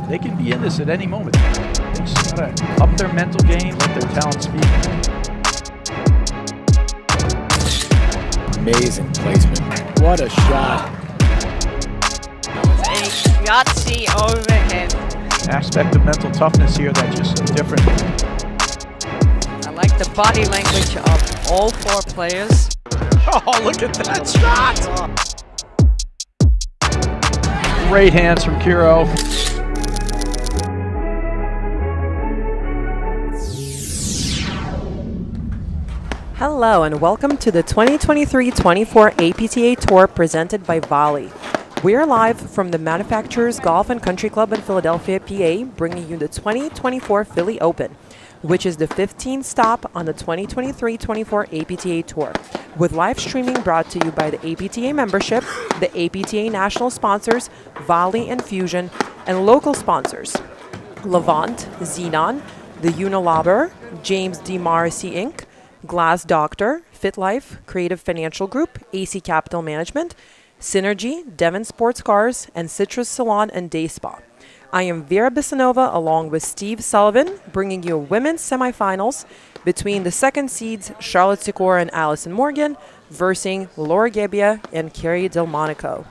They can be in this at any moment. They just gotta up their mental game, let their talent speak. Amazing placement. What a shot. A Yahtzee overhead. Aspect of mental toughness here that's just different. I like the body language of all four players. Oh, look at that shot! Great hands from Kiro. Hello and welcome to the 2023-24 APTA Tour presented by Volley. We're live from the Manufacturers Golf and Country Club in Philadelphia, PA, bringing you the 2024 Philly Open, which is the 15th stop on the 2023-24 APTA Tour, with live streaming brought to you by the APTA membership, the APTA national sponsors, Volley and Fusion, and local sponsors, Levant, Xenon, the Unilaber, James D. Morrissey Inc., Glass Doctor, FitLife, Creative Financial Group, AC Capital Management, Synergy, Devon Sports Cars, and Citrus Salon and Day Spa. I am Vera Bisanova along with Steve Sullivan, bringing you women's semifinals between the second seeds Charlotte Sikora and Allison Morgan versus Laura Gebbia and Carrie Delmonico.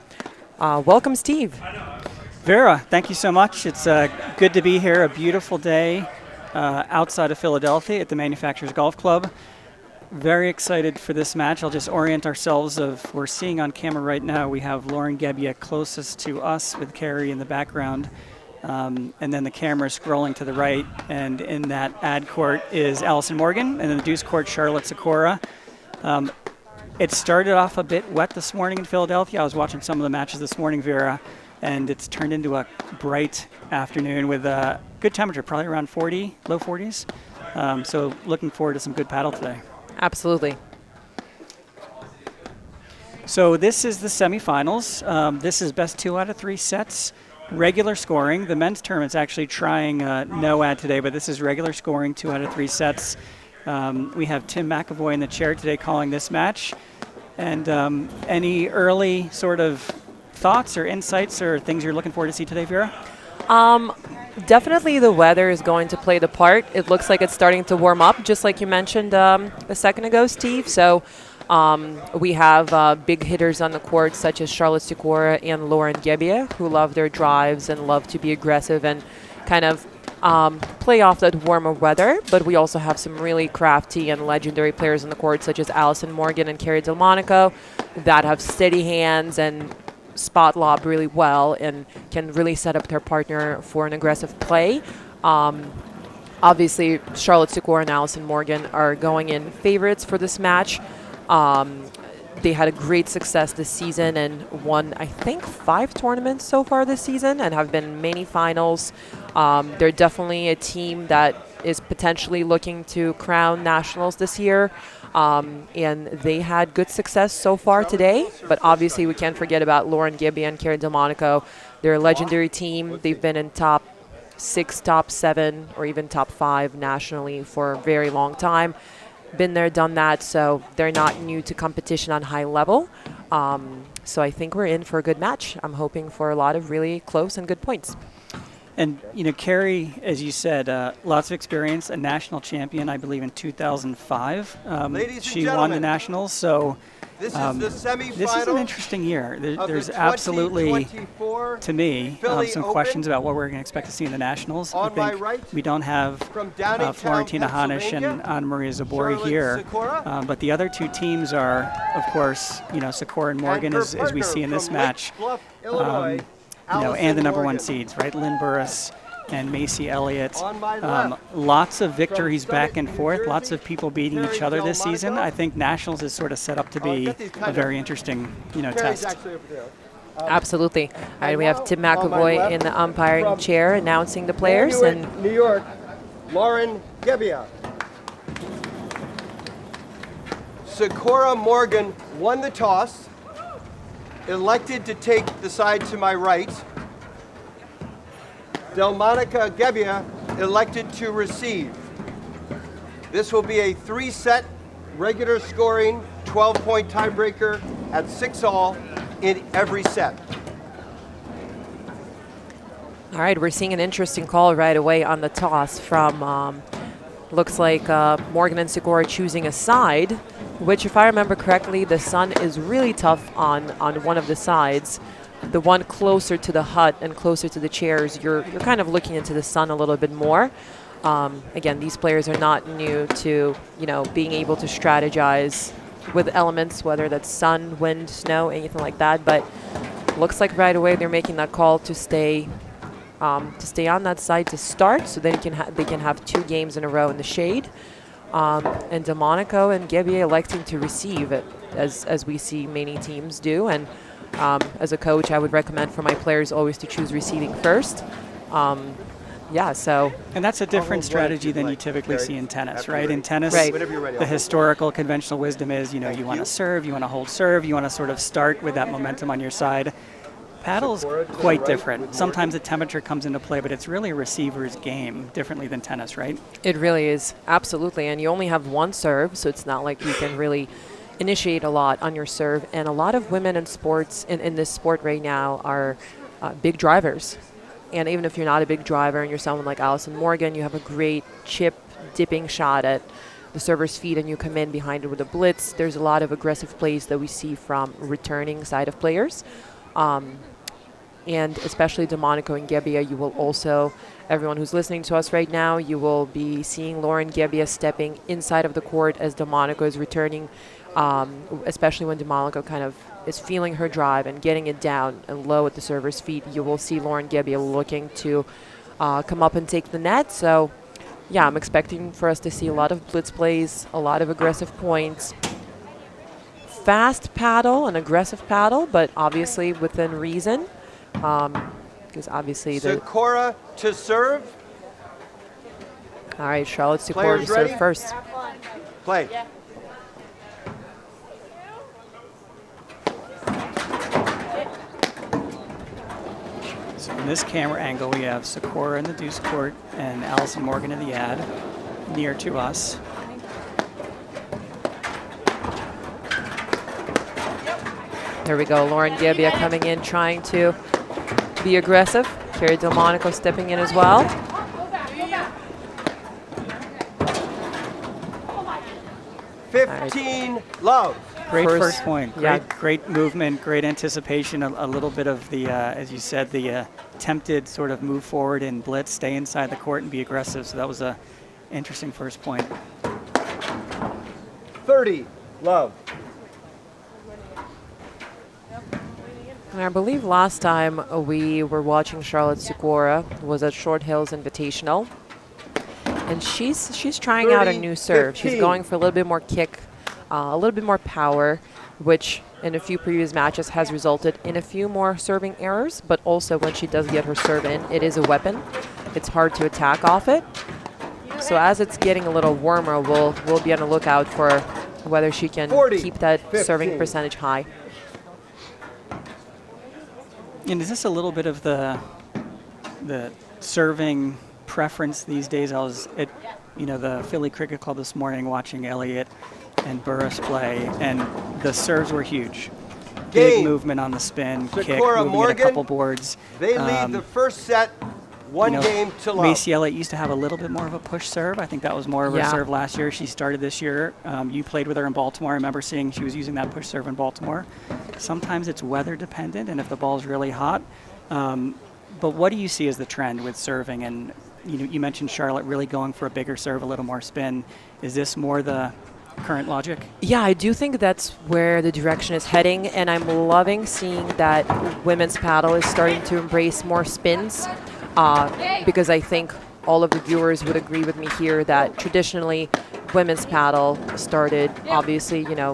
Welcome, Steve. Vera, thank you so much. It's good to be here. A beautiful day outside of Philadelphia at the Manufacturers Golf Club. Very excited for this match. I'll just orient ourselves of, we're seeing on camera right now, we have Lauren Gebbia closest to us with Carrie in the background. And then the camera is scrolling to the right, and in that ad court is Allison Morgan, and in the deuce court, Charlotte Sikora. It started off a bit wet this morning in Philadelphia. I was watching some of the matches this morning, Vera, and it's turned into a bright afternoon with a good temperature, probably around 40, low 40s. So looking forward to some good paddle today. Absolutely. So this is the semifinals. This is best 2 out of 3 sets. Regular scoring. The men's tournament's actually trying no ad today, but this is regular scoring, 2 out of 3 sets. We have Tim McAvoy in the chair today calling this match. And any early sort of thoughts or insights or things you're looking forward to see today, Vera? Definitely the weather is going to play the part. It looks like it's starting to warm up, just like you mentioned a second ago, Steve. So we have big hitters on the court, such as Charlotte Sikora and Lauren Gebbia, who love their drives and love to be aggressive and kind of play off that warmer weather. But we also have some really crafty and legendary players on the court, such as Allison Morgan and Carrie Delmonico, that have steady hands and spot lob really well and can really set up their partner for an aggressive play. Obviously, Charlotte Sikora and Allison Morgan are going in favorites for this match. They had a great success this season and won, I think, 5 tournaments so far this season and have been in many finals. They're definitely a team that is potentially looking to crown nationals this year. And they had good success so far today, but obviously we can't forget about Lauren Gebbia and Carrie Delmonico. They're a legendary team. They've been in top 6, top 7, or even top 5 nationally for a very long time. Been there, done that, so they're not new to competition on high level. So I think we're in for a good match. I'm hoping for a lot of really close and good points. And, you know, Carrie, as you said, lots of experience, a national champion, I believe, in 2005. She won the Nationals, so this is the semifinals. This is an interesting year. There's absolutely, to me, some questions about what we're going to expect to see in the Nationals. I think we don't have Florentina Hanisch and Anna-Maria Zabori here, but the other 2 teams are, of course, you know, Sikora and Morgan, as we see in this match. And the number 1 seeds, right? Lynn Burris and Macy Elliott. Lots of victories back and forth, lots of people beating each other this season. I think Nationals is sort of set up to be a very interesting, test. Absolutely. All right, we have Tim McAvoy in the umpiring chair announcing the players. And New York, Lauren Gebbia. Sikora Morgan won the toss, elected to take the side to my right. Delmonico Gebbia elected to receive. This will be a 3-set regular scoring 12-point tiebreaker at 6-all in every set. All right, we're seeing an interesting call right away on the toss from, looks like Morgan and Sikora choosing a side, which if I remember correctly, the sun is really tough on one of the sides. The one closer to the hut and closer to the chairs, you're kind of looking into the sun a little bit more. Again, these players are not new to, being able to strategize with elements, whether that's sun, wind, snow, anything like that. But looks like right away they're making that call to stay on that side to start, so then they can have 2 games in a row in the shade. And Delmonico and Gebbia electing to receive it, as we see many teams do. And as a coach, I would recommend for my players always to choose receiving first. And that's a different strategy than you typically see in tennis, right? In tennis, the historical conventional wisdom is, you want to serve, you want to hold serve, you want to sort of start with that momentum on your side. Paddle's quite different. Sometimes the temperature comes into play, but it's really a receiver's game, differently than tennis, right? It really is, absolutely. And you only have one serve, so it's not like you can really initiate a lot on your serve. And a lot of women in sports, in this sport right now, are big drivers. And even if you're not a big driver and you're someone like Allison Morgan, you have a great chip dipping shot at the server's feet and you come in behind it with a blitz. There's a lot of aggressive plays that we see from returning side of players. And especially Delmonico and Gebbia, you will also, everyone who's listening to us right now, you will be seeing Lauren Gebbia stepping inside of the court as Delmonico is returning, especially when Delmonico kind of is feeling her drive and getting it down and low at the server's feet. You will see Lauren Gebbia looking to come up and take the net. So, yeah, I'm expecting for us to see a lot of blitz plays, a lot of aggressive points. Fast paddle and aggressive paddle, but obviously within reason. Because obviously Sikora to serve. All right, Charlotte Sikora to serve first. Play. So in this camera angle, we have Sikora in the deuce court and Allison Morgan in the ad, near to us. There we go. Lauren Gebbia coming in, trying to be aggressive. Carrie Delmonico stepping in as well. Love. Great first point. Great movement, great anticipation, a little bit of the, as you said, the attempted sort of move forward and blitz, stay inside the court and be aggressive. So that was a interesting first point. 30, love. And I believe last time we were watching Charlotte Sikora was at Short Hills Invitational. And she's trying out a new serve. 15. She's going for a little bit more kick, a little bit more power, which in a few previous matches has resulted in a few more serving errors. But also when she does get her serve in, it is a weapon. It's hard to attack off it. So as it's getting a little warmer, we'll be on the lookout for whether she can keep that 15. serving percentage high. And is this a little bit of the serving preference these days? I was at the Philly Cricket Club this morning watching Elliott and Burris play, and the serves were huge. Big movement on the spin, kick, moving Morgan, at a couple boards. They lead the first set, one game to love. Macy Elliott used to have a little bit more of a push serve. I think that was more of her serve last year. She started this year. You played with her in Baltimore. I remember seeing she was using that push serve in Baltimore. Sometimes it's weather dependent, and if the ball's really hot. But what do you see as the trend with serving? And you mentioned Charlotte really going for a bigger serve, a little more spin. Is this more the current logic? Yeah, I do think that's where the direction is heading, and I'm loving seeing that women's paddle is starting to embrace more spins, because I think all of the viewers would agree with me here that traditionally women's paddle started obviously, in a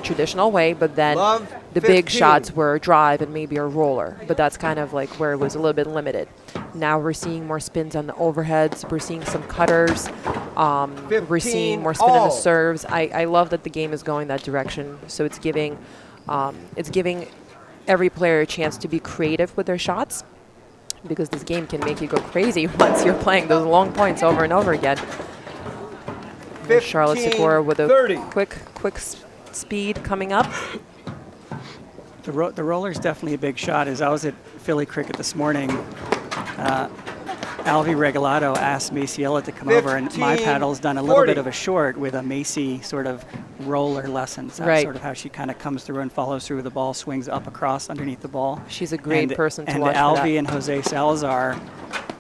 traditional way, but then the big shots were a drive and maybe a roller, but that's kind of like where it was a little bit limited. Now we're seeing more spins on the overheads. We're seeing some cutters. We're seeing more spin on the serves. I love that the game is going that direction. So it's giving every player a chance to be creative with their shots, because this game can make you go crazy once you're playing those long points over and over again. Charlotte Sikora with a quick speed coming up. The roller's definitely a big shot. As I was at Philly Cricket this morning, Alvi Regalado asked Maciella to come over, and My Paddle's done a little bit of a short with a Macy sort of roller lessons. That's sort of how she kind of comes through and follows through the ball, swings up across underneath the ball. She's a great person to and watch. And for Alvi that. and Jose Salazar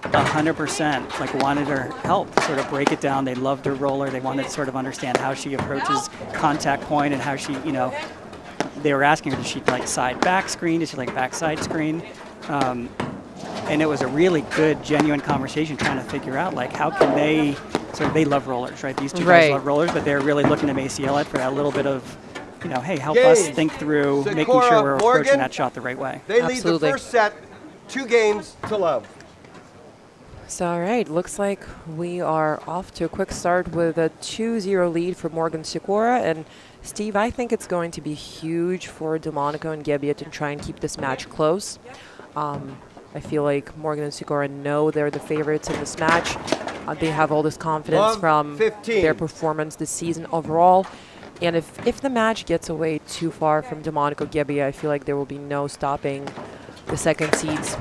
100% like wanted her help to sort of break it down. They loved her roller. They wanted to sort of understand how she approaches contact point and how she, you know, they were asking her, does she like side back screen? Does she like backside screen? And it was a really good, genuine conversation trying to figure out like how can they, so they love rollers, right? These two guys love rollers, but they're really looking to Maciella for that little bit of, you know, hey, help us think through Sikora, making sure we're approaching Morgan, that shot the right way. They lead the first set 2 games to love. So, all right, looks like we are off to a quick start with a 2-0 lead for Morgan Sikora. And Steve, I think it's going to be huge for Delmonico and Gebbia to try and keep this match close. I feel like Morgan and Sikora know they're the favorites in this match. They have all this confidence from their performance this season overall. And if the match gets away too far from Delmonico Gebbia, I feel like there will be no stopping the second seeds.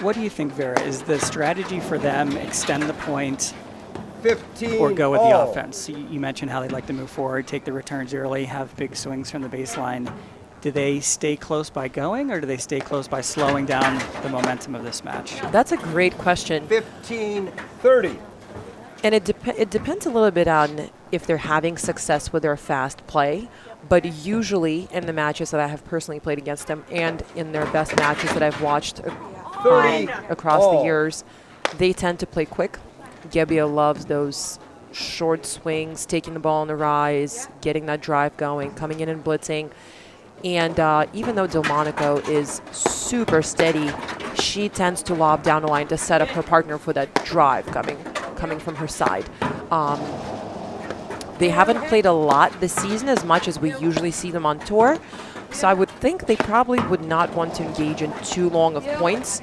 What do you think, Vera? Is the strategy for them extend the point 15 or go with the offense? You mentioned how they like to move forward, take the returns early, have big swings from the baseline. Do they stay close by going, or do they stay close by slowing down the momentum of this match? That's a great question. 15-30. And it depends a little bit on if they're having success with their fast play. But usually in the matches that I have personally played against them and in their best matches that I've watched across the years, they tend to play quick. Gebbia loves those short swings, taking the ball on the rise, getting that drive going, coming in and blitzing. And even though Delmonico is super steady, she tends to lob down the line to set up her partner for that drive coming from her side. They haven't played a lot this season as much as we usually see them on tour. So I would think they probably would not want to engage in too long of points.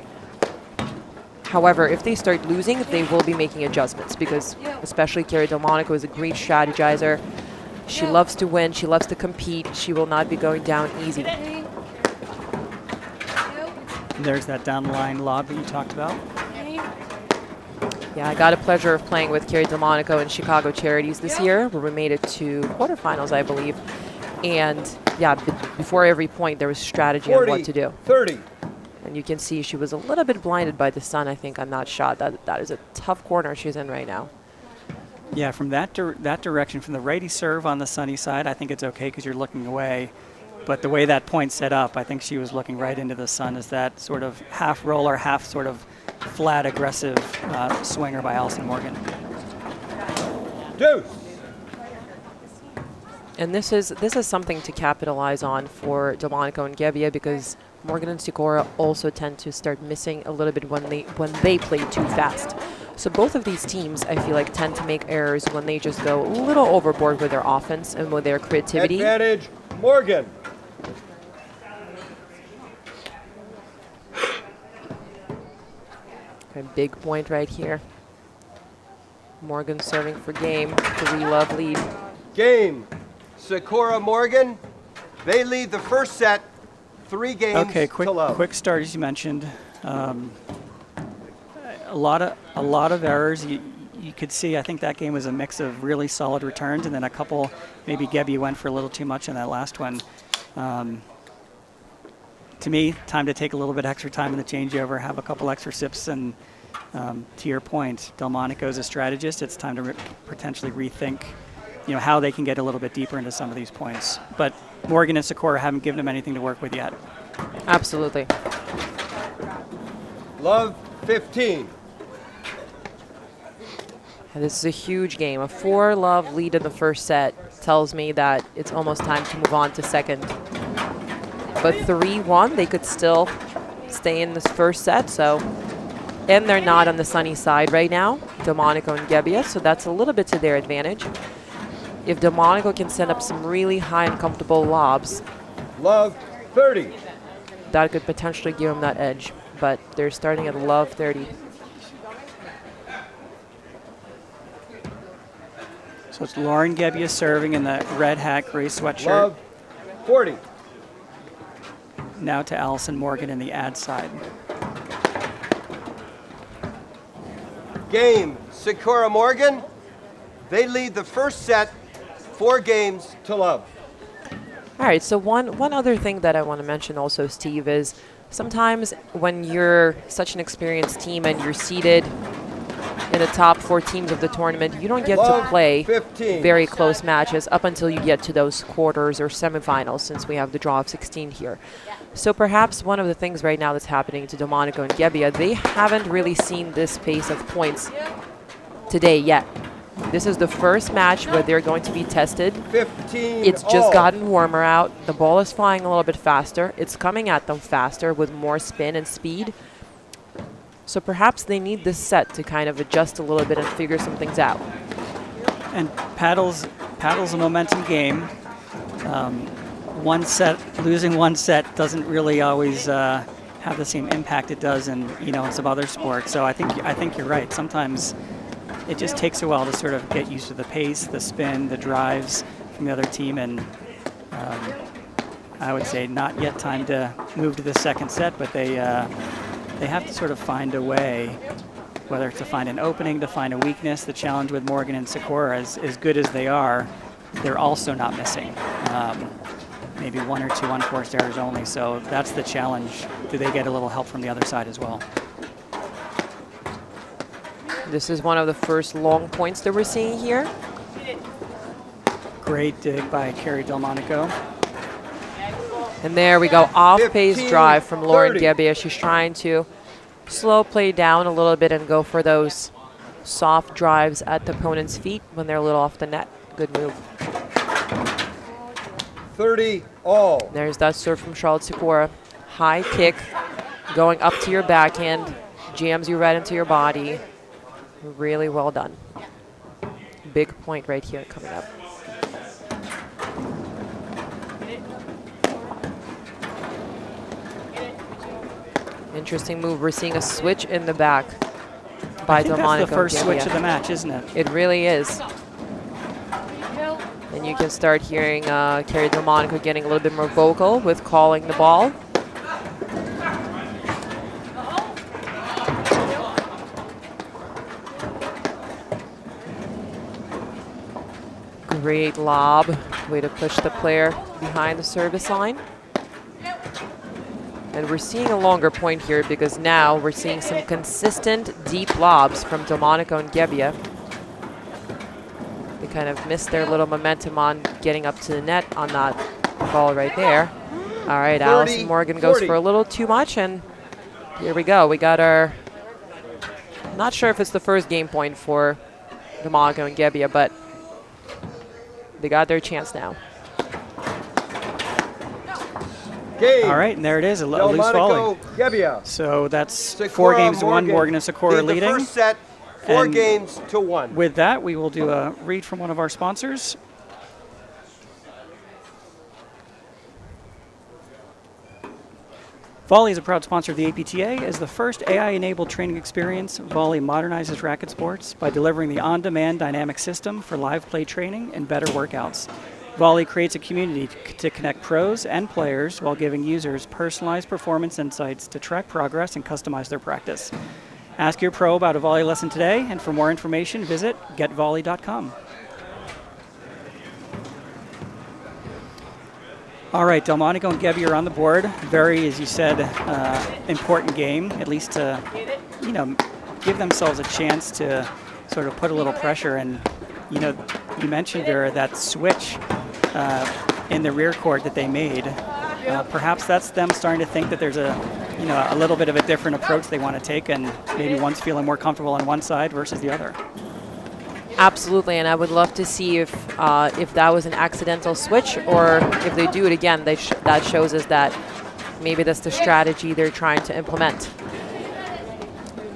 However, if they start losing, they will be making adjustments because especially Carrie Delmonico is a great strategizer. She loves to win. She loves to compete. She will not be going down easy. There's that down the line lob that you talked about. Yeah, I got a pleasure of playing with Carrie Delmonico in Chicago Charities this year, where we made it to quarterfinals, I believe. And yeah, before every point, there was strategy on what to do. 30. And you can see she was a little bit blinded by the sun, I think, on that shot. That is a tough corner she's in right now. Yeah, from that direction, from the righty serve on the sunny side, I think it's okay because you're looking away. But the way that point's set up, I think she was looking right into the sun as that sort of half roller, half sort of flat, aggressive swinger by Alison Morgan. Deuce. And this is something to capitalize on for Delmonico and Gebbia because Morgan and Sikora also tend to start missing a little bit when they play too fast. So both of these teams, I feel like, tend to make errors when they just go a little overboard with their offense and with their creativity. Advantage, Morgan. A big point right here. Morgan serving for game. 3-love lead. Game. Sikora, Morgan. They lead the first set 3 games Okay, to love. quick start as you mentioned. A lot of errors. You could see, I think that game was a mix of really solid returns and then a couple, maybe Gebbia went for a little too much in that last one. To me, time to take a little bit extra time in the changeover, have a couple extra sips, and to your point, Delmonico's a strategist. It's time to potentially rethink, how they can get a little bit deeper into some of these points. But Morgan and Sikora haven't given them anything to work with yet. Absolutely. Love 15. And this is a huge game. A 4-love lead in the first set tells me that it's almost time to move on to second. But 3-1, they could still stay in this first set. So, and they're not on the sunny side right now, Delmonico and Gebbia, so that's a little bit to their advantage. If Delmonico can send up some really high and comfortable lobs, Love 30. that could potentially give them that edge. But they're starting at love 30. So it's Lauren Gebbia serving in the red hat, gray sweatshirt. Love 40. Now to Alison Morgan in the ad side. Game, Sikora Morgan. They lead the first set 4 games to love. All right, so one other thing that I want to mention also, Steve, is sometimes when you're such an experienced team and you're seated in the top 4 teams of the tournament, you don't get to play 15. very close matches up until you get to those quarters or semifinals, since we have the draw of 16 here. So perhaps one of the things right now that's happening to Delmonico and Gebbia, they haven't really seen this pace of points today yet. This is the first match where they're going to be tested. 15 It's just all. gotten warmer out. The ball is flying a little bit faster. It's coming at them faster with more spin and speed. So perhaps they need this set to kind of adjust a little bit and figure some things out. And paddle's a momentum game. Losing one set doesn't really always have the same impact it does in some other sports. So I think you're right. Sometimes it just takes a while to sort of get used to the pace, the spin, the drives from the other team, and I would say not yet time to move to the second set, but they have to sort of find a way, whether it's to find an opening, to find a weakness. The challenge with Morgan and Sikora, as good as they are, they're also not missing. Maybe 1 or 2 unforced errors only, so that's the challenge. Do they get a little help from the other side as well? This is one of the first long points that we're seeing here. Great dig by Carrie Delmonico. And there we go, off-pace 15, drive from Lauren 30. Gebbia. She's trying to slow play down a little bit and go for those soft drives at the opponent's feet when they're a little off the net. Good move. 30 all. There's that serve from Charlotte Sikora. High kick, going up to your backhand, jams you right into your body. Really well done. Big point right here coming up. Interesting move. We're seeing a switch in the back by I think Delmonico. that's the first Gebbia. switch of the match, isn't it? It really is. And you can start hearing Carrie Delmonico getting a little bit more vocal with calling the ball. Great lob. Way to push the player behind the service line. And we're seeing a longer point here because now we're seeing some consistent deep lobs from Delmonico and Gebbia. They kind of missed their little momentum on getting up to the net on that ball right there. All right, 30, Allison Morgan goes 40. for a little too much, and here we go. We got our, not sure if it's the first game point for Delmonico and Gebbia, but they got their chance now. Game. All right, and there it is, a loose volley. Delmonico, Gebbia. So that's Sikora 4 games to 1, Morgan Morgan and Sikora lead leading. the first set 4 And games to 1. With that, we will do a read from one of our sponsors. Volley is a proud sponsor of the APTA. As the first AI-enabled training experience, Volley modernizes racket sports by delivering the on-demand dynamic system for live play training and better workouts. Volley creates a community to connect pros and players while giving users personalized performance insights to track progress and customize their practice. Ask your pro about a volley lesson today, and for more information, visit getvolley.com. All right, Delmonico and Gebbia are on the board. Very, as you said, important game, at least to, give themselves a chance to sort of put a little pressure. And, you mentioned there that switch in the rear court that they made. Perhaps that's them starting to think that there's a little bit of a different approach they want to take, and maybe one's feeling more comfortable on one side versus the other. Absolutely, and I would love to see if that was an accidental switch, or if they do it again, that shows us that maybe that's the strategy they're trying to implement.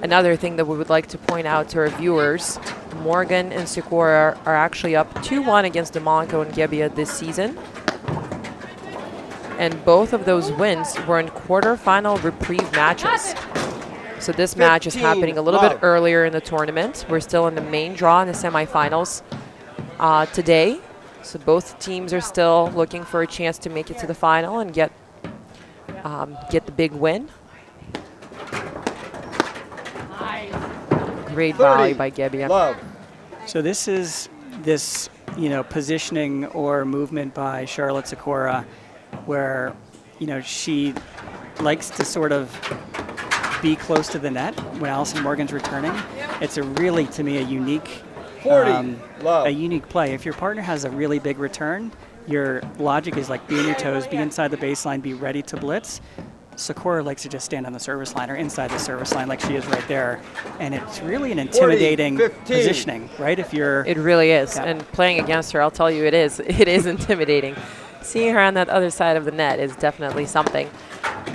Another thing that we would like to point out to our viewers, Morgan and Sikora are actually up 2-1 against Delmonico and Gebbia this season. And both of those wins were in quarterfinal reprieve matches. So this match is happening a little bit earlier in the tournament. We're still in the main draw in the semifinals today. So both teams are still looking for a chance to make it to the final and get the big win. Great 30. volley by Gebbia. Love. So this is this, positioning or movement by Charlotte Sikora where, she likes to sort of be close to the net when Allison Morgan's returning. It's a really, to me, a unique 40. Love. a unique play. If your partner has a really big return, your logic is like be on your toes, be inside the baseline, be ready to blitz. Sikora likes to just stand on the service line or inside the service line like she is right there. And it's really an intimidating 15. positioning, right? If you're It really is. Yeah. And playing against her, I'll tell you, it is. It is intimidating. Seeing her on that other side of the net is definitely something.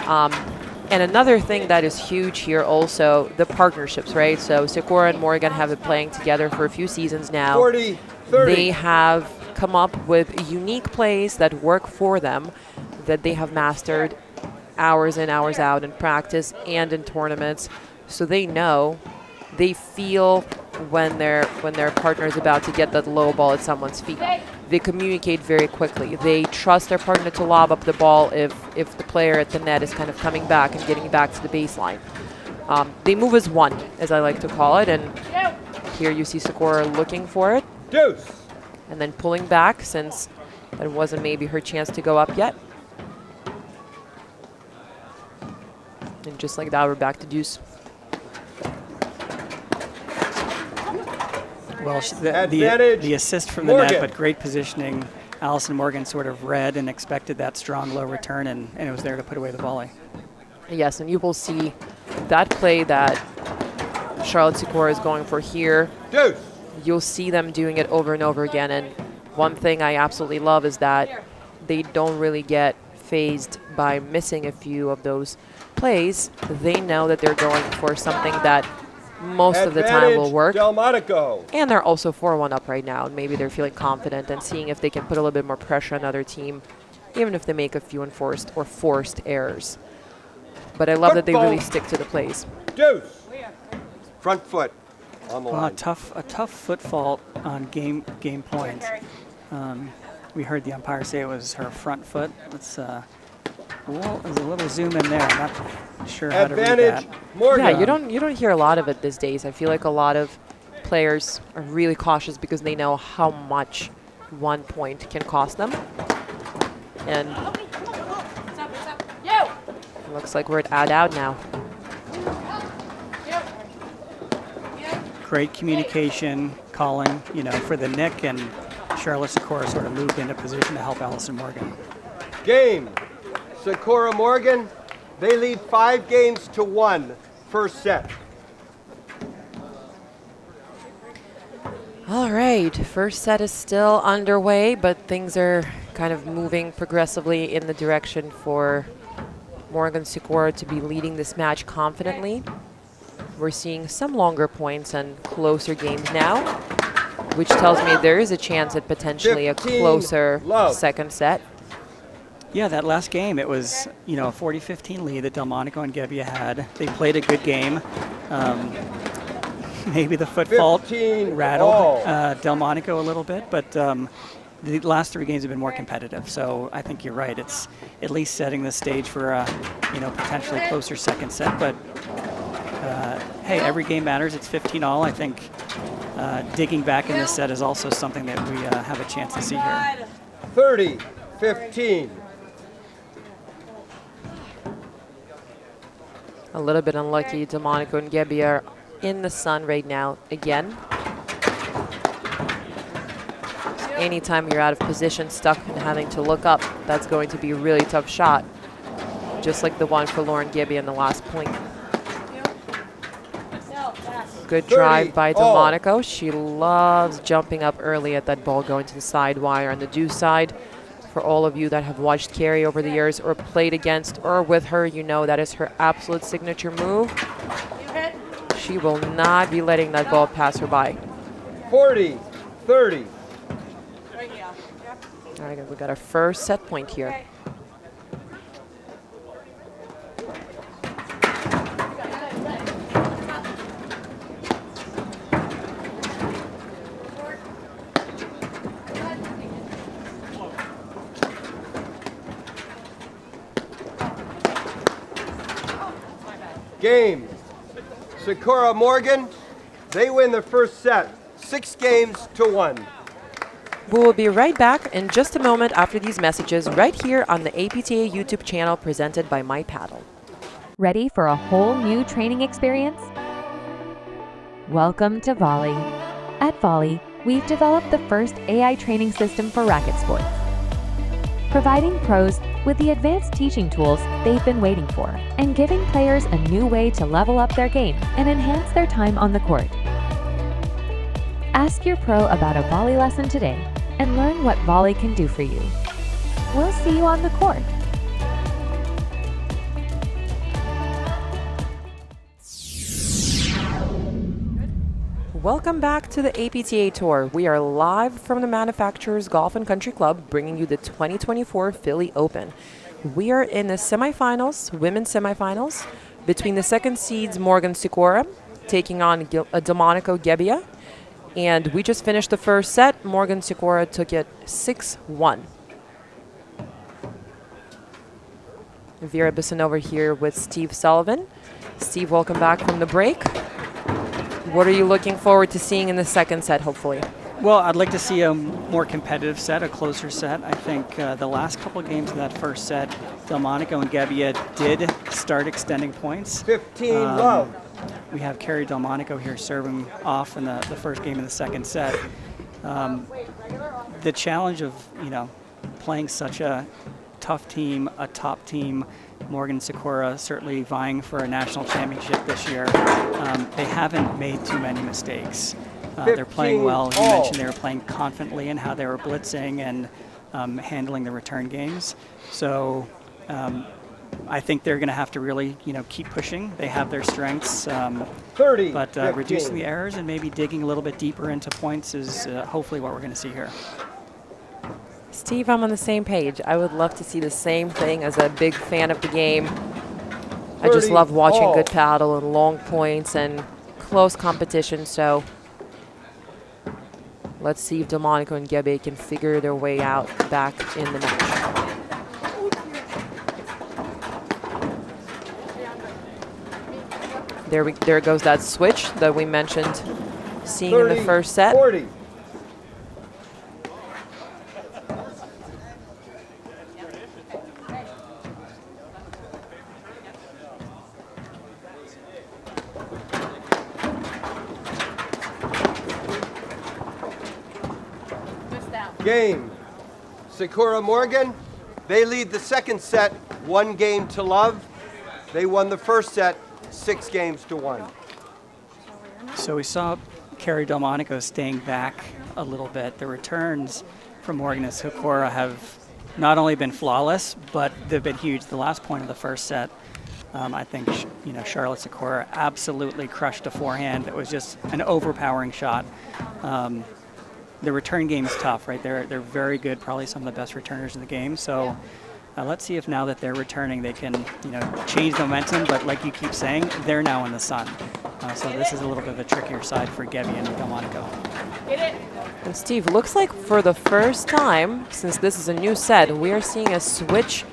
And another thing that is huge here also, the partnerships, right? So Sikora and Morgan have been playing together for a few seasons now. 40. 30. They have come up with unique plays that work for them, that they have mastered hours in, hours out in practice and in tournaments. So they know, they feel when their partner is about to get that low ball at someone's feet. They communicate very quickly. They trust their partner to lob up the ball if the player at the net is kind of coming back and getting back to the baseline. They move as one, as I like to call it, and here you see Sikora looking for it Deuce. and then pulling back since that wasn't maybe her chance to go up yet. And just like that, we're back to deuce. Well, Advantage, the assist from the Morgan. net, but great positioning. Allison Morgan sort of read and expected that strong low return, and it was there to put away the volley. Yes, and you will see that play that Charlotte Sikora is going for here. Deuce. You'll see them doing it over and over again. And one thing I absolutely love is that they don't really get phased by missing a few of those plays. They know that they're going for something that most of the time will work. Delmonico. And they're also 4-1 up right now. And maybe they're feeling confident and seeing if they can put a little bit more pressure on another team, even if they make a few enforced or forced errors. But I love that they really stick to the plays. Deuce. Front foot on the Well, line. a tough foot fault on game point. We heard the umpire say it was her front foot. Let's well, there's a little zoom in there. I'm not sure how to read Advantage, that. Morgan. Yeah, you don't hear a lot of it these days. I feel like a lot of players are really cautious because they know how much 1 point can cost them. And it looks like we're at add out now. Great communication, calling, for the nick, and Charlotte Sikora sort of moved into position to help Allison Morgan. Game. Sikora Morgan. They lead 5-1 first set. All right, first set is still underway, but things are kind of moving progressively in the direction for Morgan Sikora to be leading this match confidently. We're seeing some longer points and closer games now, which tells me there is a chance at potentially a 15 closer love. second set. Yeah, that last game, it was, a 40-15 lead that Delmonico and Gebbia had. They played a good game. Maybe the foot fault 15 rattled all. Delmonico a little bit, but the last 3 games have been more competitive. So I think you're right. It's at least setting the stage for a, potentially closer second set. But hey, every game matters. It's 15 all. I think digging back in this set is also something that we have a chance to see here. 30-15. A little bit unlucky. Delmonico and Gebbia are in the sun right now again. Anytime you're out of position, stuck and having to look up, that's going to be a really tough shot. Just like the one for Lauren Gebbia in the last point. Good drive by Delmonico. She loves jumping up early at that ball going to the side wire on the deuce side. For all of you that have watched Carrie over the years or played against or with her, you know that is her absolute signature move. She will not be letting that ball pass her by. 40-30. All right, we got our first set point here. Game. Sikora Morgan. They win the first set, 6-1. We will be right back in just a moment after these messages right here on the APTA YouTube channel presented by My Paddle. Ready for a whole new training experience? Welcome to Volley. At Volley, we've developed the first AI training system for racket sports, providing pros with the advanced teaching tools they've been waiting for, and giving players a new way to level up their game and enhance their time on the court. Ask your pro about a volley lesson today and learn what Volley can do for you. We'll see you on the court. Welcome back to the APTA Tour. We are live from the Manufacturers Golf and Country Club, bringing you the 2024 Philly Open. We are in the semifinals, women's semifinals, between the second seeds Morgan Sikora taking on Delmonico Gebbia. And we just finished the first set. Morgan Sikora took it 6-1. Vera Bisson over here with Steve Sullivan. Steve, welcome back from the break. What are you looking forward to seeing in the second set, hopefully? Well, I'd like to see a more competitive set, a closer set. I think the last couple of games of that first set, Delmonico and Gebbia did start extending points. 15-love. We have Kerry Delmonico here serving off in the first game of the second set. The challenge of, playing such a tough team, a top team, Morgan Sikora certainly vying for a national championship this year. They haven't made too many mistakes. They're playing well. You mentioned they were playing confidently in how they were blitzing and handling the return games. So I think they're going to have to really, keep pushing. They have their strengths, 30, but reducing the errors and maybe digging a little bit deeper into points is hopefully what we're going to see here. Steve, I'm on the same page. I would love to see the same thing as a big fan of the game. I just love watching good paddle and long points and close competition. So let's see if Delmonico and Gebbia can figure their way out back in the match. There goes that switch that we mentioned seeing 30, in the first set. 40. Game. Sikora Morgan, they lead the second set 1-0. They won the first set 6-1. So we saw Kerry Delmonico staying back a little bit. The returns from Morgan and Sikora have not only been flawless, but they've been huge. The last point of the first set, I think Charlotte Sikora absolutely crushed a forehand. It was just an overpowering shot. The return game is tough, right? They're very good, probably some of the best returners in the game. So let's see if now that they're returning, they can change the momentum. But like you keep saying, they're now in the sun. So this is a little bit of a trickier side for Gebbia and Delmonico. And Steve, looks like for the first time, since this is a new set, we are seeing a switch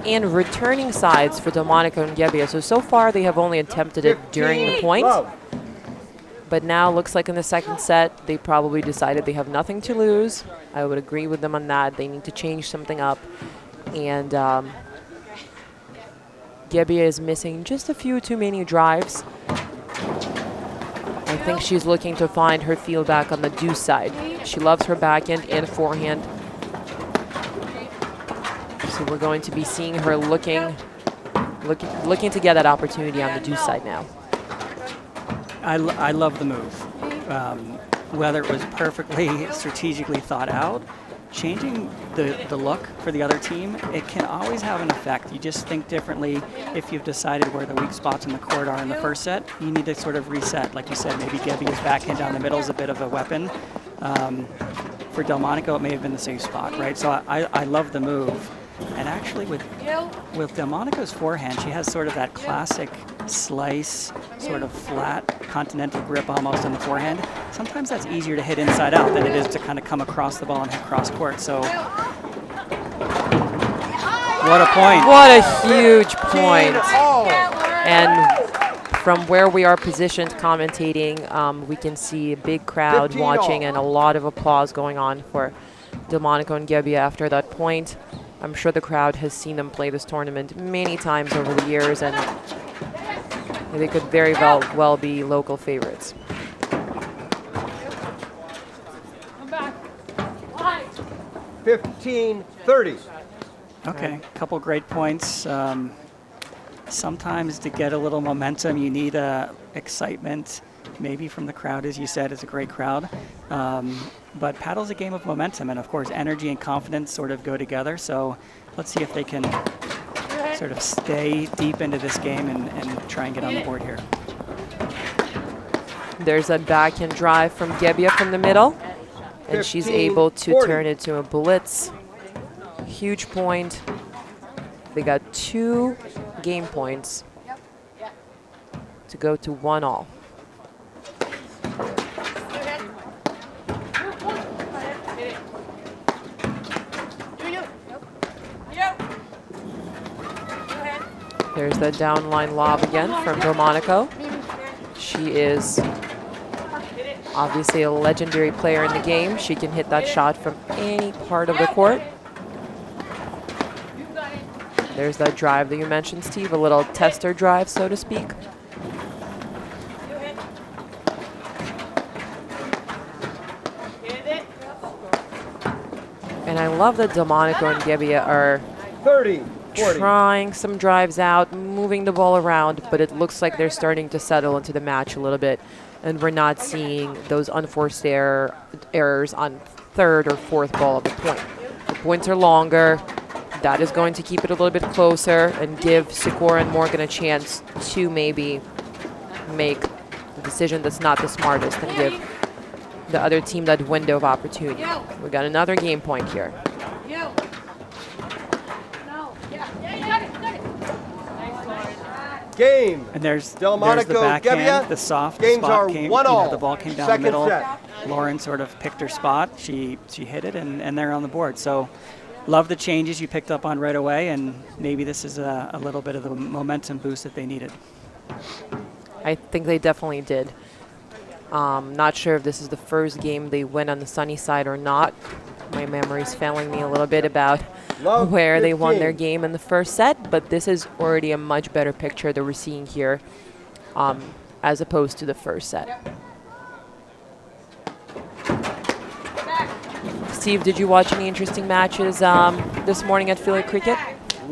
in returning sides for Delmonico and Gebbia. So far they have only attempted it during the point. But now looks like in the second set, they probably decided they have nothing to lose. I would agree with them on that. They need to change something up. And Gebbia is missing just a few too many drives. I think she's looking to find her feel back on the deuce side. She loves her backhand and forehand. So we're going to be seeing her looking to get that opportunity on the deuce side now. I love the move. Whether it was perfectly strategically thought out, changing the look for the other team, it can always have an effect. You just think differently. If you've decided where the weak spots in the court are in the first set, you need to sort of reset. Like you said, maybe Gebbia's backhand down the middle is a bit of a weapon. For Delmonico, it may have been the safe spot, right? So I love the move. And actually with Delmonico's forehand, she has sort of that classic slice, sort of flat continental grip almost on the forehand. Sometimes that's easier to hit inside out than it is to kind of come across the ball and hit cross court. So what a point. What a huge point. And from where we are positioned commentating, we can see a big crowd 15 watching all. and a lot of applause going on for Delmonico and Gebbia after that point. I'm sure the crowd has seen them play this tournament many times over the years, and they could very well be local favorites. 15-30. Okay, couple great points. Sometimes to get a little momentum, you need excitement, maybe from the crowd, as you said. It's a great crowd. But paddle's a game of momentum, and of course, energy and confidence sort of go together. So let's see if they can sort of stay deep into this game and try and get on the board here. There's a backhand drive from Gebbia from the middle, and she's able to 15-40. turn it to a blitz. Huge point. They got 2 game points to go to 1-all. There's that downline lob again from Delmonico. She is obviously a legendary player in the game. She can hit that shot from any part of the court. There's that drive that you mentioned, Steve, a little tester drive, so to speak. And I love that Delmonico and Gebbia are 30-40. trying some drives out, moving the ball around, but it looks like they're starting to settle into the match a little bit, and we're not seeing those unforced errors on third or fourth ball of the point. The points are longer. That is going to keep it a little bit closer and give Sikora and Morgan a chance to maybe make the decision that's not the smartest and give the other team that window of opportunity. We got another game point here. Game. And there's the Delmonico, backhand, Gebbia. the soft Games spot are came. 1-all. The ball came down Second the middle. set. Lauren sort of picked her spot. She hit it, and they're on the board. So love the changes you picked up on right away, and maybe this is a little bit of the momentum boost that they needed. I think they definitely did. Not sure if this is the first game they win on the sunny side or not. My memory's failing me a little bit about Love where they won 15. their game in the first set, but this is already a much better picture that we're seeing here as opposed to the first set. Steve, did you watch any interesting matches this morning at Philly Cricket?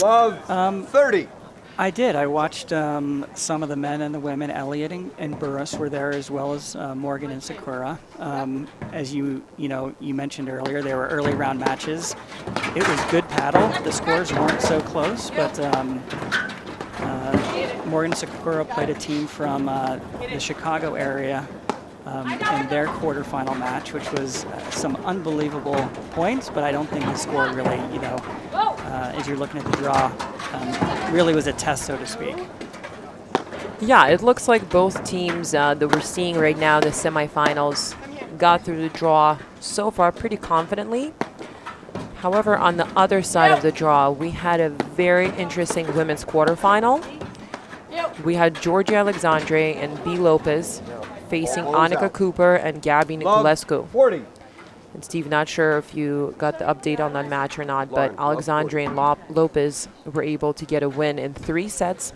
Love 30. I did. I watched some of the men and the women. Elliott and Burris were there, as well as Morgan and Sikora. As you mentioned earlier, they were early round matches. It was good paddle. The scores weren't so close, but Morgan and Sikora played a team from the Chicago area in their quarterfinal match, which was some unbelievable points, but I don't think the score really, as you're looking at the draw, really was a test, so to speak. Yeah, it looks like both teams that we're seeing right now, the semifinals, got through the draw so far pretty confidently. However, on the other side of the draw, we had a very interesting women's quarterfinal. We had Georgia Alexandre and B. Lopez facing Annika Cooper and Gabby Niculescu. 40. And Steve, not sure if you got the update on that match or not, but Alexandre and Lopez were able to get a win in 3 sets,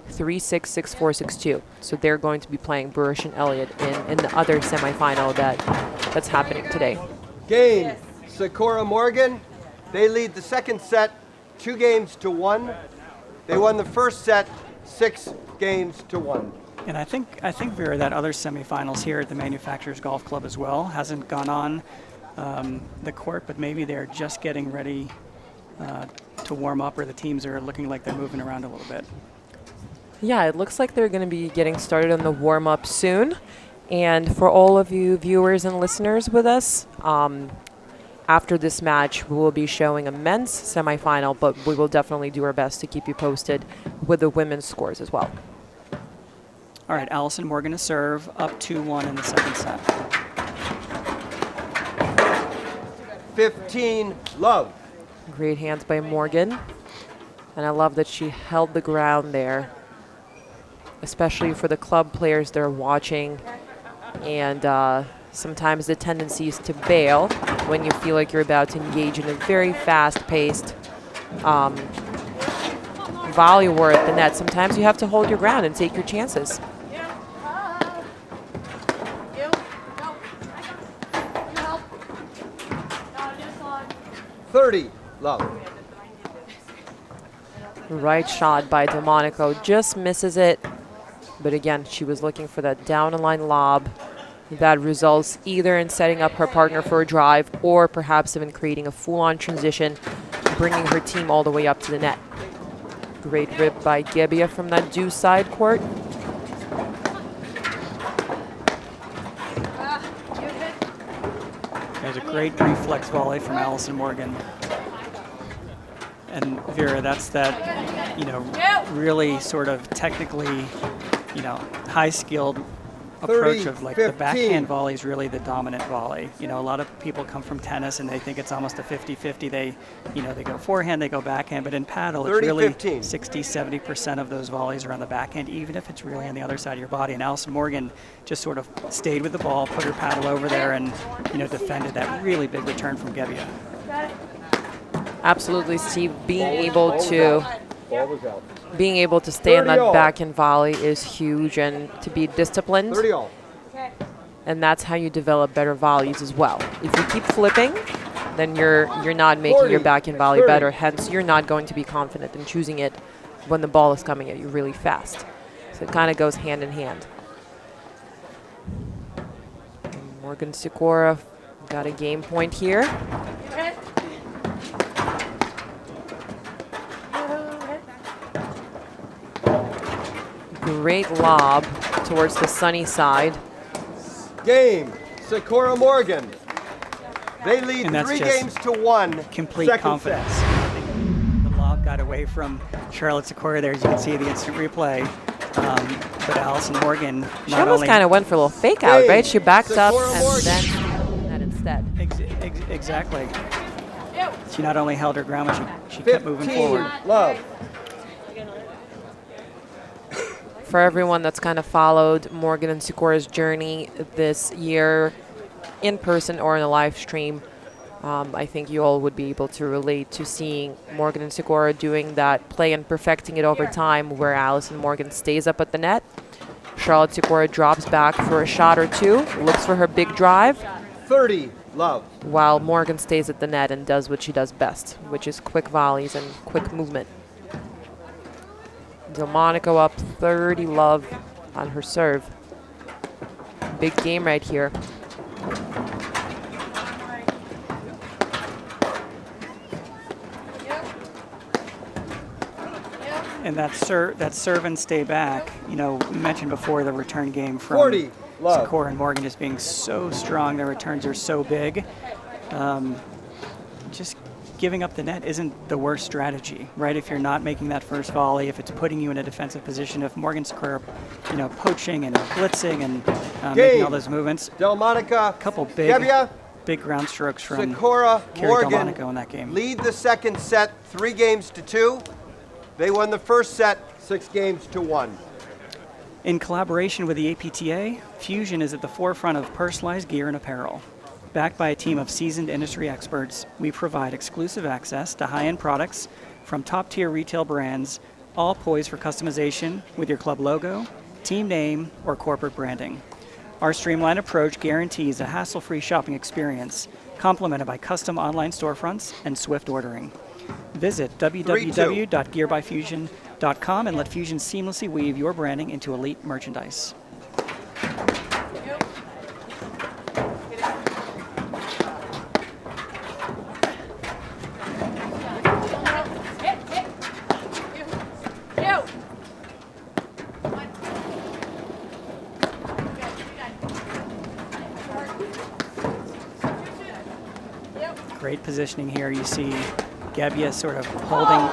3-6, 6-4, 6-2. So they're going to be playing Burrish and Elliott in the other semifinal that's happening today. Game. Sikora Morgan. They lead the second set 2-1. They won the first set 6-1. And I think Vera, that other semifinals here at the Manufacturers Golf Club as well hasn't gone on the court, but maybe they're just getting ready to warm up, or the teams are looking like they're moving around a little bit. Yeah, it looks like they're going to be getting started on the warm-up soon. And for all of you viewers and listeners with us, after this match, we will be showing a men's semifinal, but we will definitely do our best to keep you posted with the women's scores as well. All right, Allison Morgan to serve, up 2-1 in the second set. 15 love. Great hands by Morgan. And I love that she held the ground there especially for the club players that are watching. And sometimes the tendency is to bail when you feel like you're about to engage in a very fast-paced volley war at the net. Sometimes you have to hold your ground and take your chances. 30, love. Right shot by Delmonico, just misses it. But again, she was looking for that down the line lob that results either in setting up her partner for a drive or perhaps even creating a full-on transition, bringing her team all the way up to the net. Great rip by Gebbia from that deuce side court. There's a great reflex volley from Allison Morgan. And Vera, that's that, really sort of technically, high-skilled approach of like 15. the backhand volley is really the dominant volley. A lot of people come from tennis and they think it's almost a 50-50. They go forehand, they go backhand, but in paddle, 30, it's really 15. 60-70% of those volleys are on the backhand, even if it's really on the other side of your body. And Allison Morgan just sort of stayed with the ball, put her paddle over there, and defended that really big return from Gebbia. Absolutely, Steve. Being able to stay on that backhand volley is huge, and to be disciplined. 30 all. And that's how you develop better volleys as well. If you keep flipping, then you're not making your backhand volley better. Hence, you're not going to be confident in choosing it when the ball is coming at you really fast. So it kind of goes hand in hand. And Morgan Sikora got a game point here. Great lob towards the sunny side. Game, Sikora Morgan. They lead And that's 3 just games to 1. Complete Second confidence. set. I think the lob got away from Charlotte Sikora there, as you can see the instant replay. But Allison Morgan She almost kind of went for a little fake out, right? She backed up Sikora and Morgan. then that instead. Exactly. She not only held her ground, but she kept moving 15, forward. love. For everyone that's kind of followed Morgan and Sikora's journey this year, in person or in a live stream, I think you all would be able to relate to seeing Morgan and Sikora doing that play and perfecting it over time, where Allison Morgan stays up at the net. Charlotte Sikora drops back for a shot or two, looks for her big drive, 30, love. while Morgan stays at the net and does what she does best, which is quick volleys and quick movement. Delmonico up 30 love on her serve. Big game right here. And that serve and stay back, we mentioned before the return game from 40, love. Sikora and Morgan just being so strong. Their returns are so big. Just giving up the net isn't the worst strategy, right? If you're not making that first volley, if it's putting you in a defensive position, if Morgan Sikora, poaching and blitzing and making all those movements. Delmonico, Couple big Gebbia, big ground strokes from Sikora Carrie Morgan Delmonico in that game. lead the second set 3 games to 2. They won the first set 6 games to 1. In collaboration with the APTA, Fusion is at the forefront of personalized gear and apparel. Backed by a team of seasoned industry experts, we provide exclusive access to high-end products from top-tier retail brands, all poised for customization with your club logo, team name, or corporate branding. Our streamlined approach guarantees a hassle-free shopping experience, complemented by custom online storefronts and swift ordering. Visit www.gearbyfusion.com and let Fusion seamlessly weave your branding into elite merchandise. Great positioning here. You see Gebbia sort of holding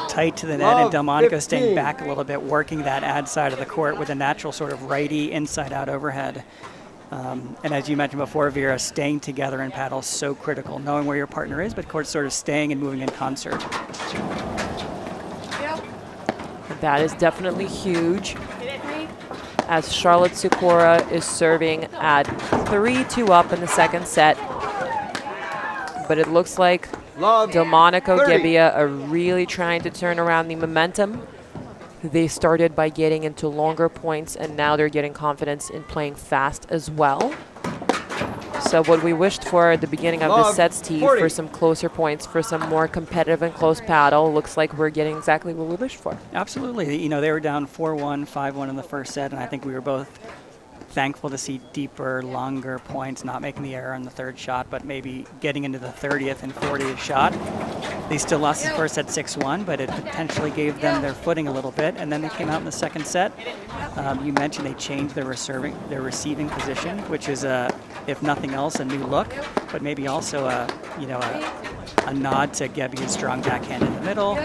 tight to the net, and Delmonico staying back a little bit, working that ad side of the court with a natural sort of righty inside-out overhead. And as you mentioned before, Vera, staying together in paddle is so critical, knowing where your partner is, but sort of staying and moving in concert. That is definitely huge, as Charlotte Sikora is serving at 3-2 up in the second set. But it looks like Love Delmonico 30. Gebbia are really trying to turn around the momentum. They started by getting into longer points, and now they're getting confidence in playing fast as well. So what we wished for at the beginning of the Love set, Steve, 40. for some closer points, for some more competitive and close paddle, looks like we're getting exactly what we wished for. Absolutely. You know, they were down 4-1, 5-1 in the first set, and I think we were both thankful to see deeper, longer points, not making the error on the third shot, but maybe getting into the 30th and 40th shot. They still lost the first set 6-1, but it potentially gave them their footing a little bit, and then they came out in the second set. You mentioned they changed their receiving position, which is, if nothing else, a new look, but maybe also a nod to Gebbia's strong backhand in the middle.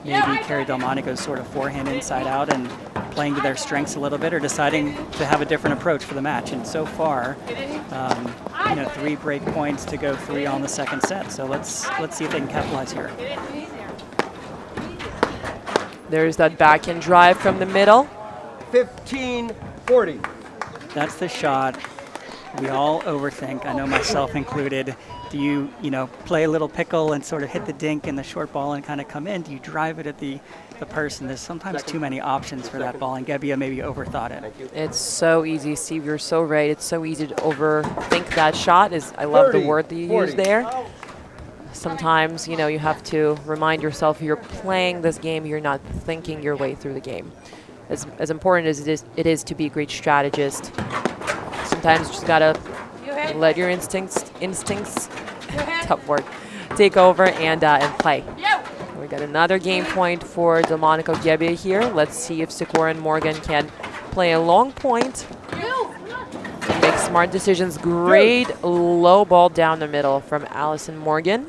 Maybe Carrie Delmonico's sort of forehand inside out and playing to their strengths a little bit, or deciding to have a different approach for the match. And so far, 3 break points to go 3 on the second set. So let's see if they can capitalize here. There's that backhand drive from the middle. 15-40. That's the shot we all overthink. I know myself included. Do you play a little pickle and sort of hit the dink and the short ball and kind of come in? Do you drive it at the person? There's sometimes too many options for that ball, and Gebbia maybe overthought it. It's so easy, Steve. You're so right. It's so easy to overthink that shot. I love the word that you 40. use there. Sometimes, you have to remind yourself you're playing this game. You're not thinking your way through the game. As important as it is to be a great strategist, sometimes you just gotta let your instincts, tough word, take over and play. We got another game point for Delmonico Gebbia here. Let's see if Sikora and Morgan can play a long point and make smart decisions. Great low ball down the middle from Allison Morgan.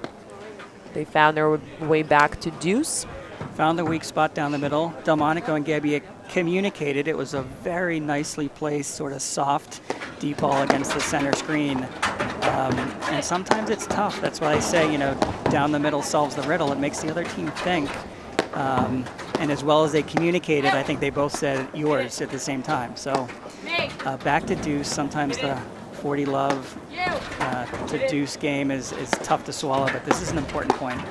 They found their way back to deuce. Found the weak spot down the middle. Delmonico and Gebbia communicated. It was a very nicely placed, sort of soft, deep ball against the center screen. And sometimes it's tough. That's why I say, down the middle solves the riddle. It makes the other team think. And as well as they communicated, I think they both said yours at the same time. So back to deuce. Sometimes the 40 love to deuce game is tough to swallow, but this is an important point.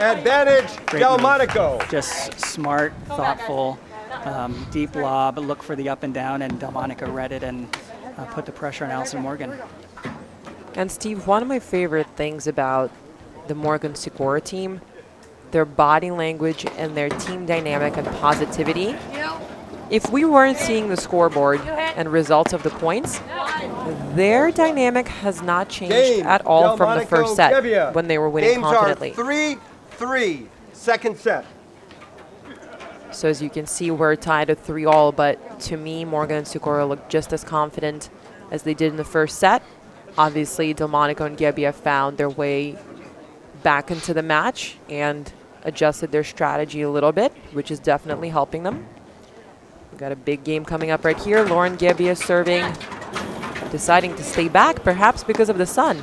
Advantage, Great Delmonico. move. Just smart, thoughtful, deep lob, look for the up and down, and Delmonico read it and put the pressure on Allison Morgan. And Steve, one of my favorite things about the Morgan Sikora team, their body language and their team dynamic and positivity. If we weren't seeing the scoreboard and results of the points, their dynamic has not changed at all from the first set Gebbia. when they were winning Games confidently. are 3-3, second set. So as you can see, we're tied at 3-all, but to me, Morgan and Sikora look just as confident as they did in the first set. Obviously, Delmonico and Gebbia found their way back into the match and adjusted their strategy a little bit, which is definitely helping them. We've got a big game coming up right here. Lauren Gebbia serving, deciding to stay back, perhaps because of the sun.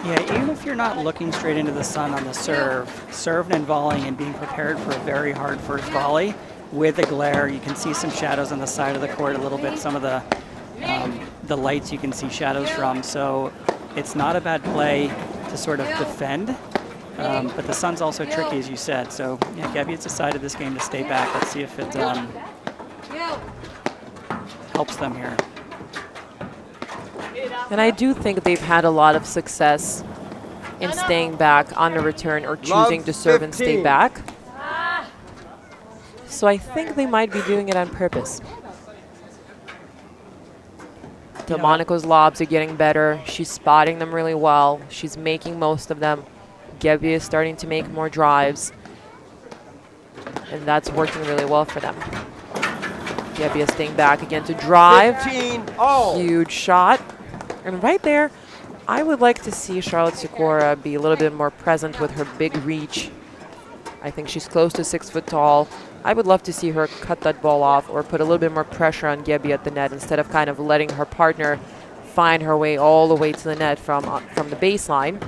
Yeah, even if you're not looking straight into the sun on the serving and volleying and being prepared for a very hard first volley with the glare, you can see some shadows on the side of the court a little bit. Some of the lights you can see shadows from. So it's not a bad play to sort of defend, but the sun's also tricky, as you said. So yeah, Gebbia's decided this game to stay back. Let's see if it helps them here. And I do think they've had a lot of success in staying back on the return or choosing to serve and stay back. So I think they might be doing it on purpose. Delmonico's lobs are getting better. She's spotting them really well. She's making most of them. Gebbia is starting to make more drives. And that's working really well for them. Gebbia staying back again to drive. 15-all. Huge shot. And right there, I would like to see Charlotte Sikora be a little bit more present with her big reach I think she's close to 6 foot tall. I would love to see her cut that ball off or put a little bit more pressure on Gebbia at the net instead of kind of letting her partner find her way all the way to the net from the baseline.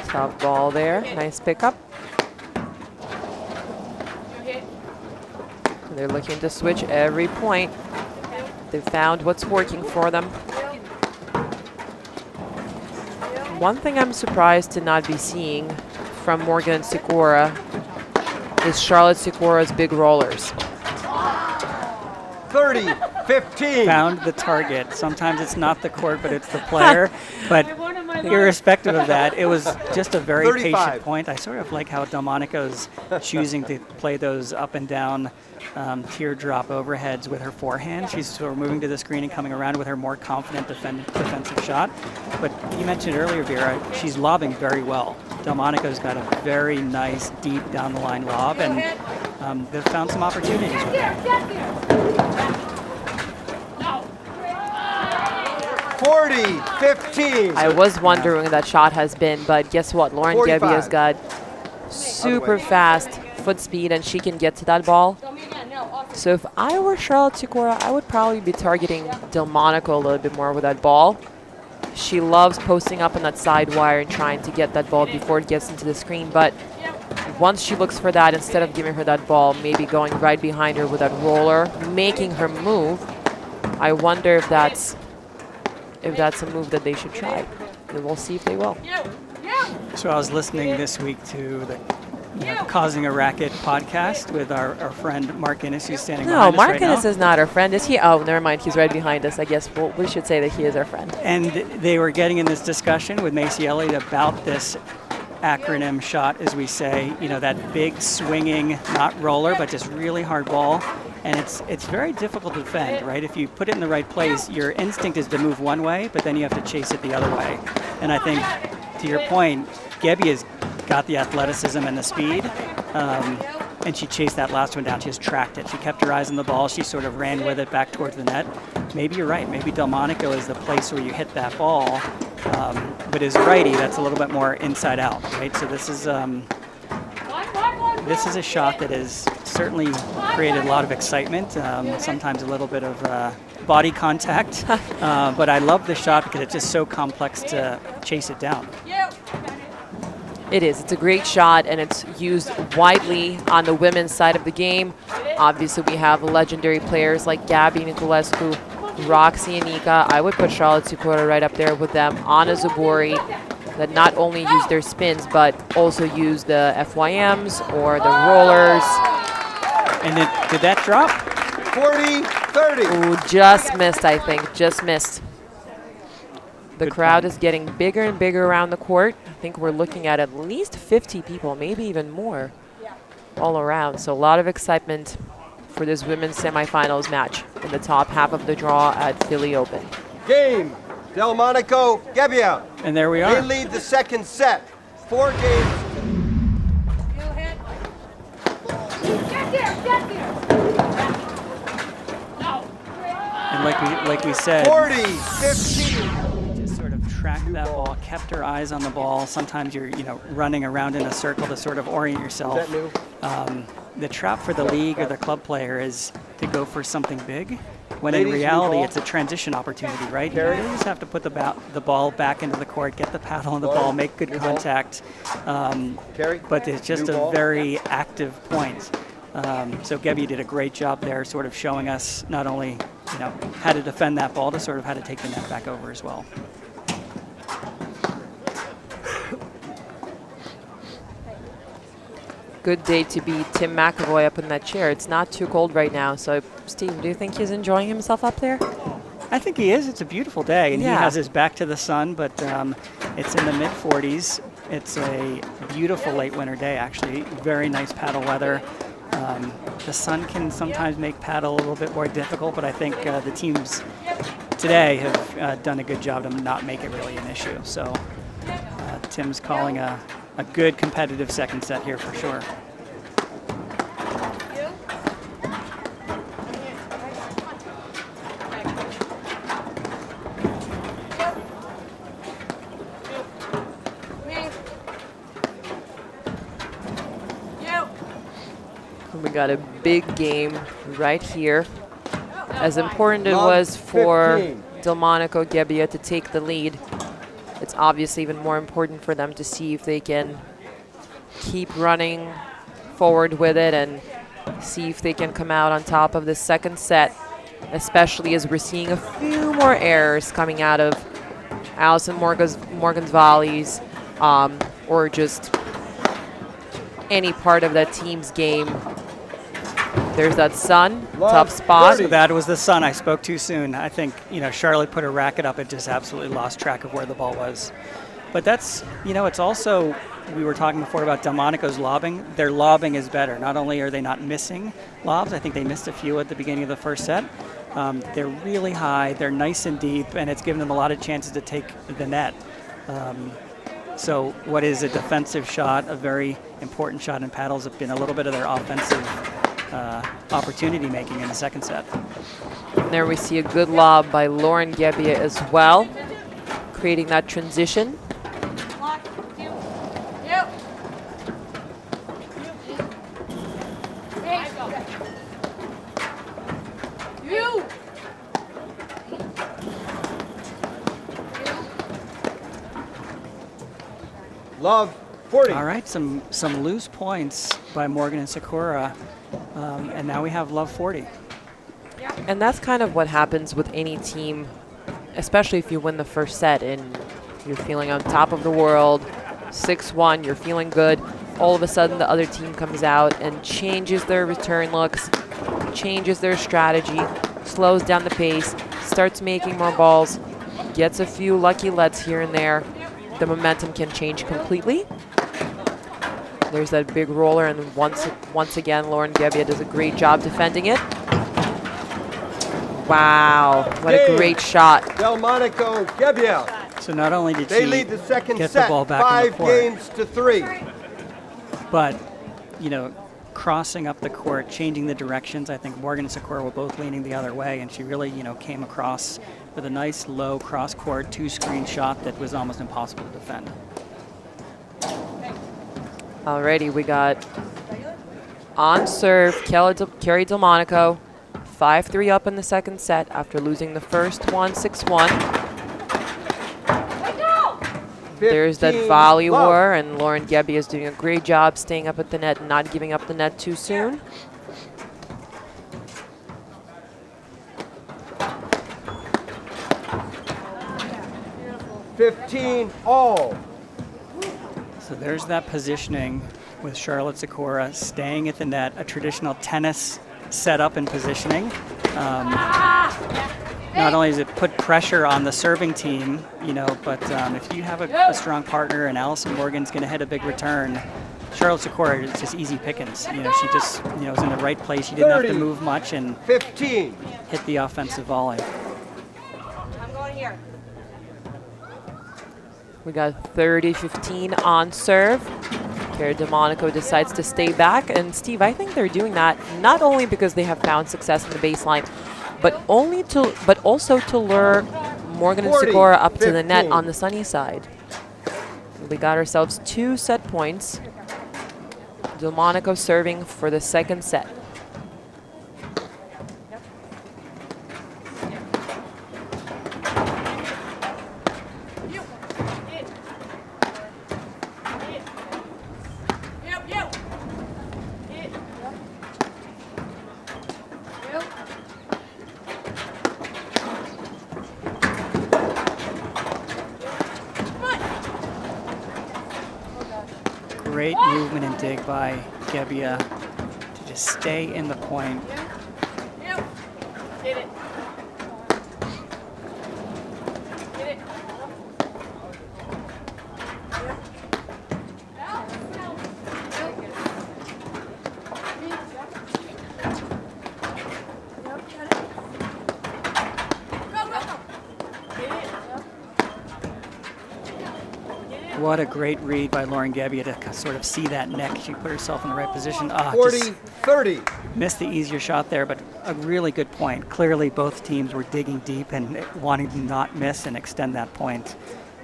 Tough ball there. Nice pickup. They're looking to switch every point. They found what's working for them. One thing I'm surprised to not be seeing from Morgan and Sikora is Charlotte Sikora's big rollers. 30-15. Found the target. Sometimes it's not the court, but it's the player. But irrespective of that, it was just a very 35. patient point. I sort of like how Delmonico's choosing to play those up and down teardrop overheads with her forehand. She's sort of moving to the screen and coming around with her more confident defensive shot. But you mentioned earlier, Vera, she's lobbing very well. Delmonico's got a very nice, deep down the line lob, and they've found some opportunities with it. 40-15. I was wondering where that shot has been, but guess what? Lauren 45. Gebbia's got super fast foot speed, and she can get to that ball. So if I were Charlotte Sikora, I would probably be targeting Delmonico a little bit more with that ball. She loves posting up on that side wire and trying to get that ball before it gets into the screen, but once she looks for that, instead of giving her that ball, maybe going right behind her with that roller, making her move, I wonder if that's a move that they should try. And we'll see if they will. So I was listening this week to the Causing a Racket podcast with our friend Mark Innes, who's standing behind us No, Mark right now. Innes is not our friend, is he? Oh, never mind. He's right behind us. I guess we should say that he is our friend. And they were getting in this discussion with Macy Elliott about this acronym shot, as we say, that big swinging, not roller, but just really hard ball. And it's very difficult to defend, right? If you put it in the right place, your instinct is to move one way, but then you have to chase it the other way. And I think, to your point, Gebbia's got the athleticism and the speed, and she chased that last one down. She just tracked it. She kept her eyes on the ball. She sort of ran with it back towards the net. Maybe you're right. Maybe Delmonico is the place where you hit that ball, but as righty, that's a little bit more inside out, right? So this is a shot that has certainly created a lot of excitement, sometimes a little bit of body contact, but I love the shot because it's just so complex to chase it down. It is. It's a great shot, and it's used widely on the women's side of the game. Obviously, we have legendary players like Gabby Niculescu, Roxy and Nika. I would put Charlotte Sikora right up there with them. Anna Zabori, that not only use their spins, but also use the FYMs or the rollers. And did that drop? 40-30. Ooh, just missed, I think. Just missed. The Good crowd point. is getting bigger and bigger around the court. I think we're looking at least 50 people, maybe even more, all around. So a lot of excitement for this women's semifinals match in the top half of the draw at Philly Open. Game. Delmonico, Gebbia. And there we They are. lead the second set. 4 games. And like we said, 40-15. just sort of tracked that ball, kept her eyes on the ball. Sometimes you're running around in a circle to sort of orient yourself. Is that new? The trap for the league or the club player is to go for something big, when in Ladies, new reality ball. it's a transition opportunity, right? Carry. You just have to put the ball back into the court, get the paddle on the ball, make good New ball. contact. Carry. But it's just New a ball. very active point. So Gebbia did a great job there, sort of showing us not only how to defend that ball, to sort of how to take the net back over as well. Good day to be Tim McAvoy up in that chair. It's not too cold right now. So, Steve, do you think he's enjoying himself up there? I think he is. It's a beautiful day, and Yeah. he has his back to the sun, but it's in the mid-40s. It's a beautiful late winter day, actually. Very nice paddle weather. The sun can sometimes make paddle a little bit more difficult, but I think the teams today have done a good job to not make it really an issue. So Tim's calling a good competitive second set here for sure. We got a big game right here. As important it Love was for 15. Delmonico Gebbia to take the lead, it's obviously even more important for them to see if they can keep running forward with it and see if they can come out on top of the second set, especially as we're seeing a few more errors coming out of Allison Morgan's volleys, or just any part of that team's game. There's that Sun, tough spot. So that was the Sun. I spoke too soon. I think, Charlotte put her racket up and just absolutely lost track of where the ball was. But that's, it's also, we were talking before about Delmonico's lobbing. Their lobbing is better. Not only are they not missing lobs, I think they missed a few at the beginning of the first set. They're really high, they're nice and deep, and it's given them a lot of chances to take the net. So what is a defensive shot, a very important shot in paddles, have been a little bit of their offensive opportunity making in the second set. And there we see a good lob by Lauren Gebbia as well, creating that transition. Love 40. All right, some loose points by Morgan and Sikora, and now we have love 40. And that's kind of what happens with any team, especially if you win the first set and you're feeling on top of the world, 6-1, you're feeling good. All of a sudden, the other team comes out and changes their return looks, changes their strategy, slows down the pace, starts making more balls, gets a few lucky lets here and there. The momentum can change completely. There's that big roller, and once again, Lauren Gebbia does a great job defending it. Wow, what a great shot. Delmonico Gebbia. So not only did They she lead the second get set, the ball back in the 5 court, games to 3. but, crossing up the court, changing the directions. I think Morgan and Sikora were both leaning the other way, and she really, came across with a nice low cross-court 2-screen shot that was almost impossible to defend. Alrighty, we got on serve, Kerry Delmonico, 5-3 up in the second set after losing the first one, 6-1. There's that volley war, and Lauren Gebbia is doing a great job staying up at the net and not giving up the net too soon. all. So there's that positioning with Charlotte Sikora staying at the net, a traditional tennis setup and positioning. Not only does it put pressure on the serving team, but if you have a strong partner and Allison Morgan's going to hit a big return, Charlotte Sikora is just easy pickings. She just was in the right place. She didn't have to move much and 15. hit the offensive volley. I'm going here. We got 30-15 on serve. Kerry Delmonico decides to stay back, and Steve, I think they're doing that not only because they have found success in the baseline, but also to lure Morgan and Sikora up to the net on the sunny side. We got ourselves 2 set points. Delmonico serving for the second set. Great movement and dig by Gebbia to just stay in the point. What a great read by Lauren Gebbia to sort of see that neck. She put herself in the right position. 40-30. Missed the easier shot there, but a really good point. Clearly, both teams were digging deep and wanting to not miss and extend that point.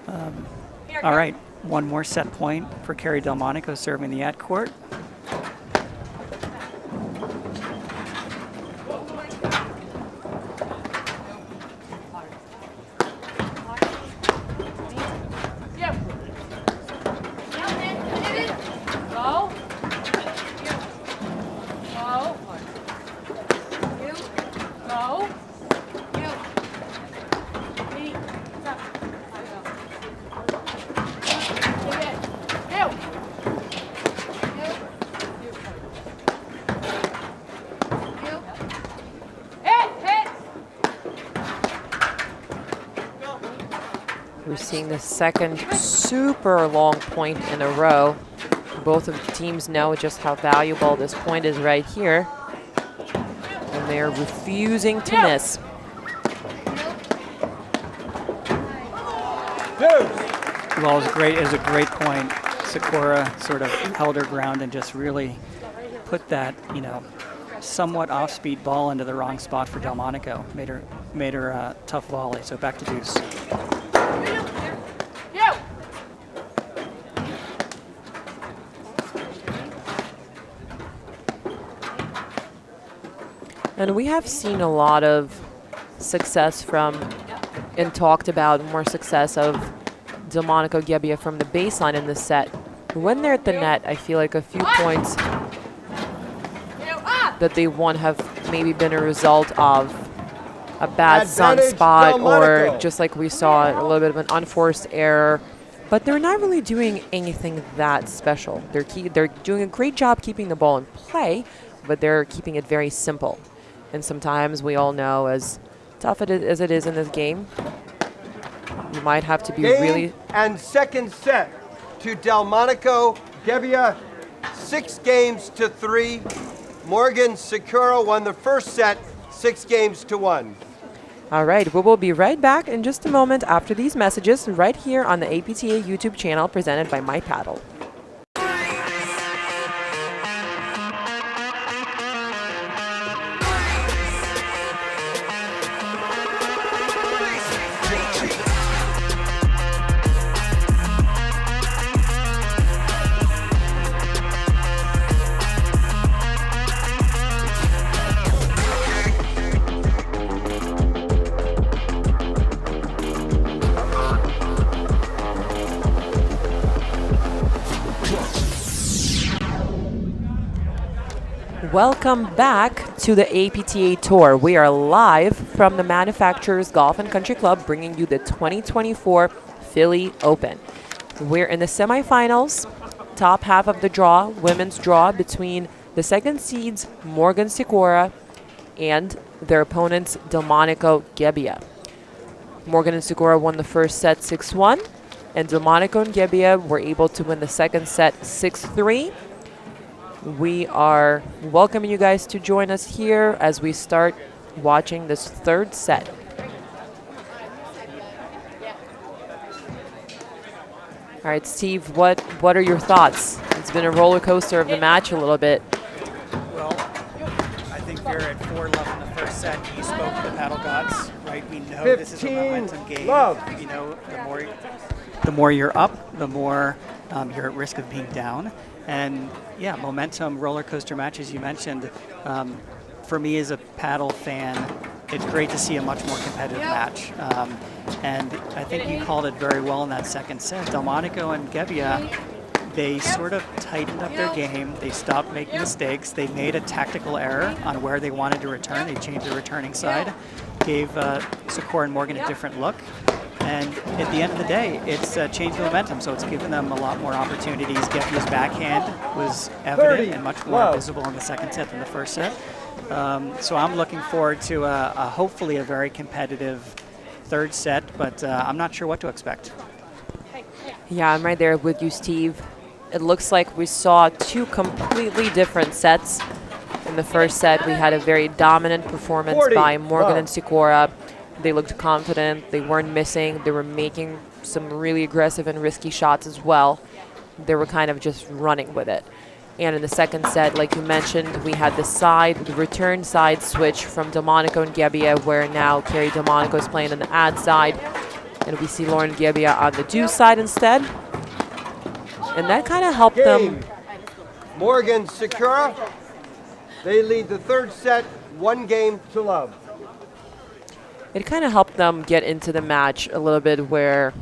All right, one more set point for Kerry Delmonico serving the at court. seeing the second super long point in a row. Both of the teams know just how valuable this point is right here. And they're refusing to miss. Well, it was a great point. Sikora sort of held her ground and just really put that, somewhat off-speed ball into the wrong spot for Delmonico. Made her tough volley. So back to deuce. And we have seen a lot of success from, and talked about more success of Delmonico Gebbia from the baseline in this set. When they're at the net, I feel like a few points that they won have maybe been a result of a bad sunspot, or just like we saw, a little bit of an unforced error. But they're not really doing anything that special. They're doing a great job keeping the ball in play, but they're keeping it very simple. And sometimes we all know, as tough as it is in this game, you might have to be really... And second set to Delmonico Gebbia, 6-3. Morgan Sikora won the first set, 6-1. All right, we will be right back in just a moment after these messages right here on the APTA YouTube channel presented by My Paddle. Welcome back to the APTA Tour. We are live from the Manufacturers Golf and Country Club, bringing you the 2024 Philly Open. We're in the semifinals, top half of the draw, women's draw between the second seeds Morgan Sikora and their opponents Delmonico Gebbia. Morgan and Sikora won the first set 6-1, and Delmonico and Gebbia were able to win the second set 6-3. We are welcoming you guys to join us here as we start watching this third set. All right, Steve, what are your thoughts? It's been a roller coaster of the match a little bit. Well, I think we're at 4-love in the first set. You spoke to the paddle gods, right? We know this is a momentum game. You know, the more you're up, the more you're at risk of being down. And yeah, momentum roller coaster match, as you mentioned. For me as a paddle fan, it's great to see a much more competitive match. And I think you called it very well in that second set. Delmonico and Gebbia, they sort of tightened up their game. They stopped making mistakes. They made a tactical error on where they wanted to return. They changed the returning side, gave Sikora and Morgan a different look. And at the end of the day, it's changed the momentum, so it's given them a lot more opportunities. Gebbia's backhand was evident and much more visible in the second set than the first set. So I'm looking forward to hopefully a very competitive third set, but I'm not sure what to expect. Yeah, I'm right there with you, Steve. It looks like we saw two completely different sets. In the first set, we had a very dominant performance by Morgan and Sikora. They looked confident, they weren't missing, they were making some really aggressive and risky shots as well. They were kind of just running with it. And in the second set, like you mentioned, we had the return side switch from Delmonico and Gebbia, where now Carrie Delmonico is playing on the ad side, and we see Lauren Gebbia on the do side instead. And that kind of helped them. Morgan Sikora, they lead the third set 1-0. It kind of helped them get into the match a little bit, where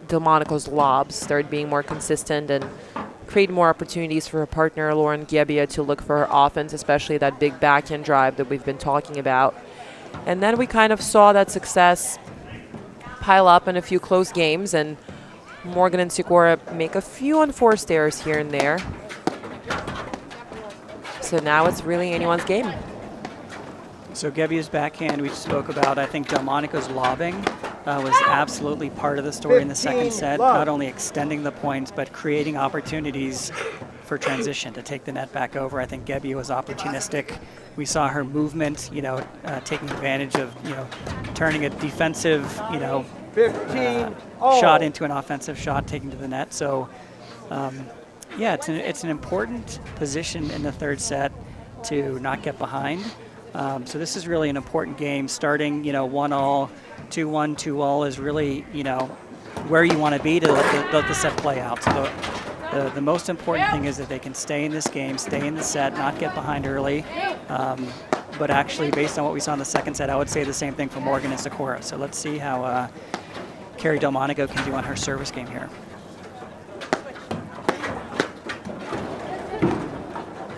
Delmonico's lobs started being more consistent and create more opportunities for her partner, Lauren Gebbia, to look for her offense, especially that big backhand drive that we've been talking about. And then we kind of saw that success pile up in a few close games, and Morgan and Sikora make a few unforced errors here and there. So now it's really anyone's game. So Gebbia's backhand we spoke about. I think Delmonico's lobbing was absolutely part of the story in the second 15, set, love. not only extending the points, but creating opportunities for transition to take the net back over. I think Gebbia was opportunistic. We saw her movement, taking advantage of, turning a defensive, 15 all. shot into an offensive shot, taking to the net. So, yeah, it's an important position in the third set to not get behind. So this is really an important game. Starting, 1-all, 2-1, 2-all is really, where you want to be to let the set play out. So the most important thing is that they can stay in this game, stay in the set, not get behind early. But actually, based on what we saw in the second set, I would say the same thing for Morgan and Sikora. So let's see how Carrie Delmonico can do on her service game here.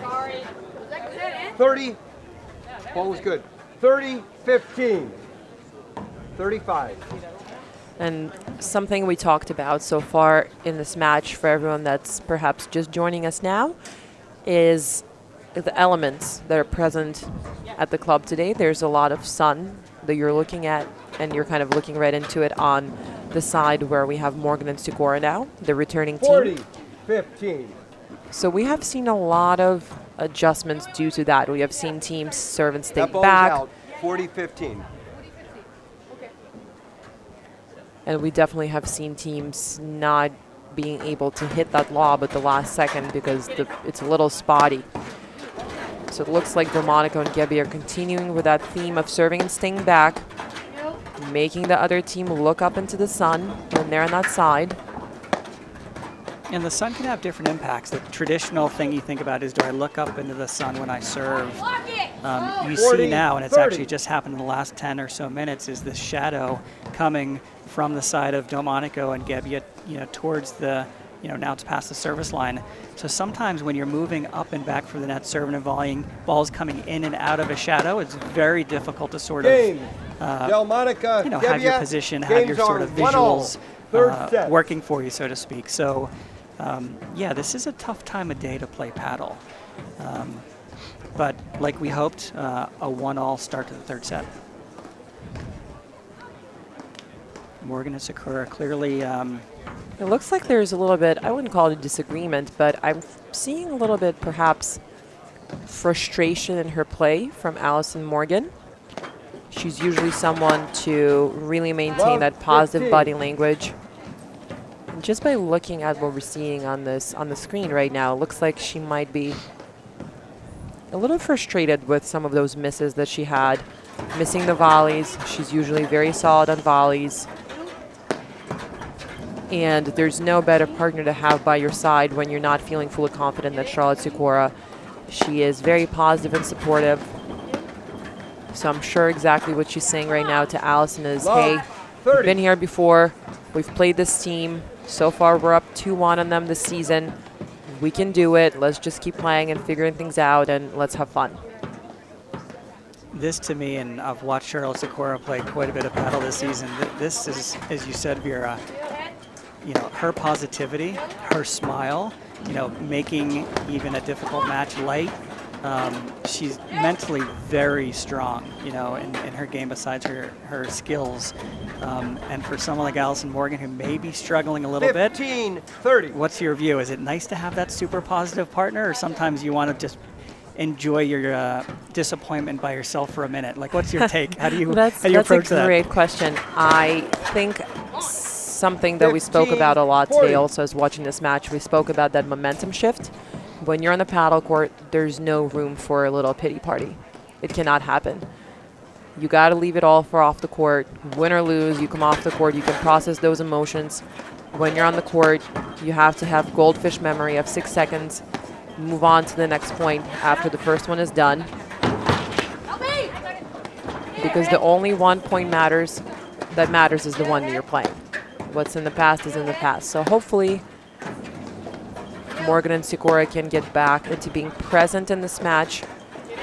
Sorry. 30. Ball was good. 30, 15. 35. And something we talked about so far in this match for everyone that's perhaps just joining us now is the elements that are present at the club today. There's a lot of sun that you're looking at, and you're kind of looking right into it on the side where we have Morgan and Sikora now, the returning 40, team. 15. So we have seen a lot of adjustments due to that. We have seen teams serve and stay That ball back. was out. 40, 15. And we definitely have seen teams not being able to hit that lob at the last second because it's a little spotty. So it looks like Delmonico and Gebbia are continuing with that theme of serving and staying back, making the other team look up into the sun when they're on that side. And the sun can have different impacts. The traditional thing you think about is, do I look up into the sun when I serve? You 40, see now, and it's 30. actually just happened in the last 10 or so minutes, is this shadow coming from the side of Delmonico and Gebbia, towards the, now it's past the service line. So sometimes when you're moving up and back from the net, serving and volleying, balls coming in and out of a shadow, it's very difficult to sort Game. of, Delmonica, have your Gebbia. position, have your Games sort are of 1-all. visuals Third set. working for you, so to speak. So, yeah, this is a tough time of day to play paddle. But like we hoped, a 1-all start to the third set. Morgan and Sikora clearly. It looks like there's a little bit, I wouldn't call it a disagreement, but I'm seeing a little bit perhaps frustration in her play from Allison Morgan. She's usually someone to really maintain that positive body language. And just by looking at what we're seeing on the screen right now, it looks like she might be a little frustrated with some of those misses that she had. Missing the volleys. She's usually very solid on volleys. And there's no better partner to have by your side when you're not feeling fully confident that Charlotte Sikora. She is very positive and supportive. So I'm sure exactly what she's saying right now to Allison is, hey, we've been here before. We've played this team. So far, we're up 2-1 on them this season. We can do it. Let's just keep playing and figuring things out, and let's have fun. This to me, and I've watched Charlotte Sikora play quite a bit of paddle this season. This is, as you said, Vera, her positivity, her smile, making even a difficult match light. She's mentally very strong, in her game besides her skills. And for someone like Allison Morgan, who may be struggling a little 15, bit, 30. what's your view? Is it nice to have that super positive partner, or sometimes you want to just enjoy your disappointment by yourself for a minute? Like, what's your take? How do you approach that? That's a great question. I think something that we spoke about a lot today also as watching this match, we spoke about that momentum shift. When you're on the paddle court, there's no room for a little pity party. It cannot happen. You got to leave it all for off the court. Win or lose, you come off the court, you can process those emotions. When you're on the court, you have to have goldfish memory of 6 seconds, move on to the next point after the first one is done. Because the only 1 point that matters is the one that you're playing. What's in the past is in the past. So hopefully Morgan and Sikora can get back into being present in this match,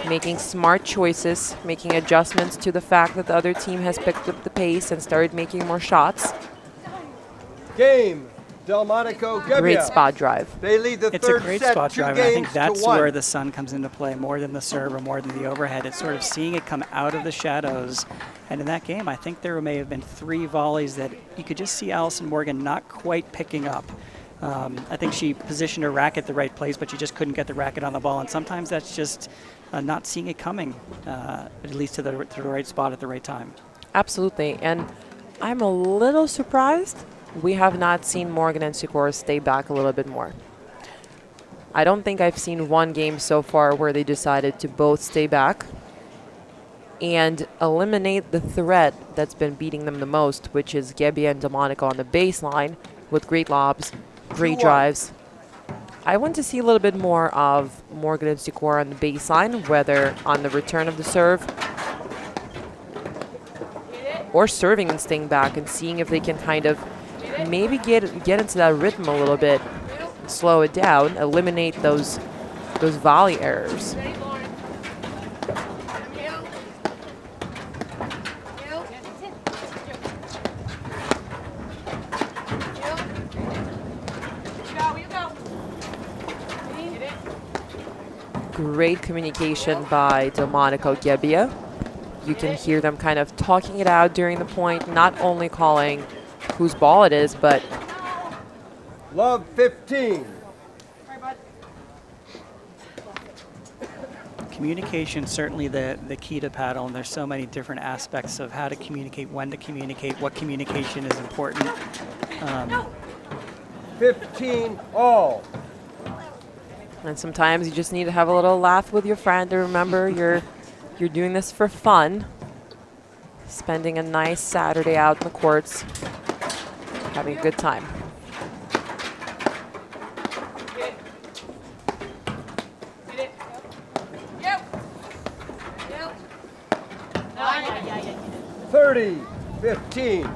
making smart choices, making adjustments to the fact that the other team has picked up the pace and started making more shots. Game. Delmonico, Gebbia. Great spot drive. They lead the It's a third great set spot 2 drive. And I think games that's to 1. where the sun comes into play more than the serve or more than the overhead. It's sort of seeing it come out of the shadows. And in that game, I think there may have been 3 volleys that you could just see Allison Morgan not quite picking up. I think she positioned her racket the right place, but she just couldn't get the racket on the ball. And sometimes that's just not seeing it coming, at least to the right spot at the right time. Absolutely. And I'm a little surprised we have not seen Morgan and Sikora stay back a little bit more. I don't think I've seen one game so far where they decided to both stay back and eliminate the threat that's been beating them the most, which is Gebbia and Delmonico on the baseline with great lobs, great drives. I want to see a little bit more of Morgan and Sikora on the baseline, whether on the return of the serve or serving and staying back and seeing if they can kind of maybe get into that rhythm a little bit, slow it down, eliminate those volley errors. Great communication by Delmonico, Gebbia. You can hear them kind of talking it out during the point, not only calling whose ball it is, but Love 15. Communication certainly the key to paddle, and there's so many different aspects of how to communicate, when to communicate, what communication is important. 15 all. and sometimes you just need to have a little laugh with your friend to remember you're doing this for fun. Spending a nice Saturday out in the courts, having a good time. Thirty, 15.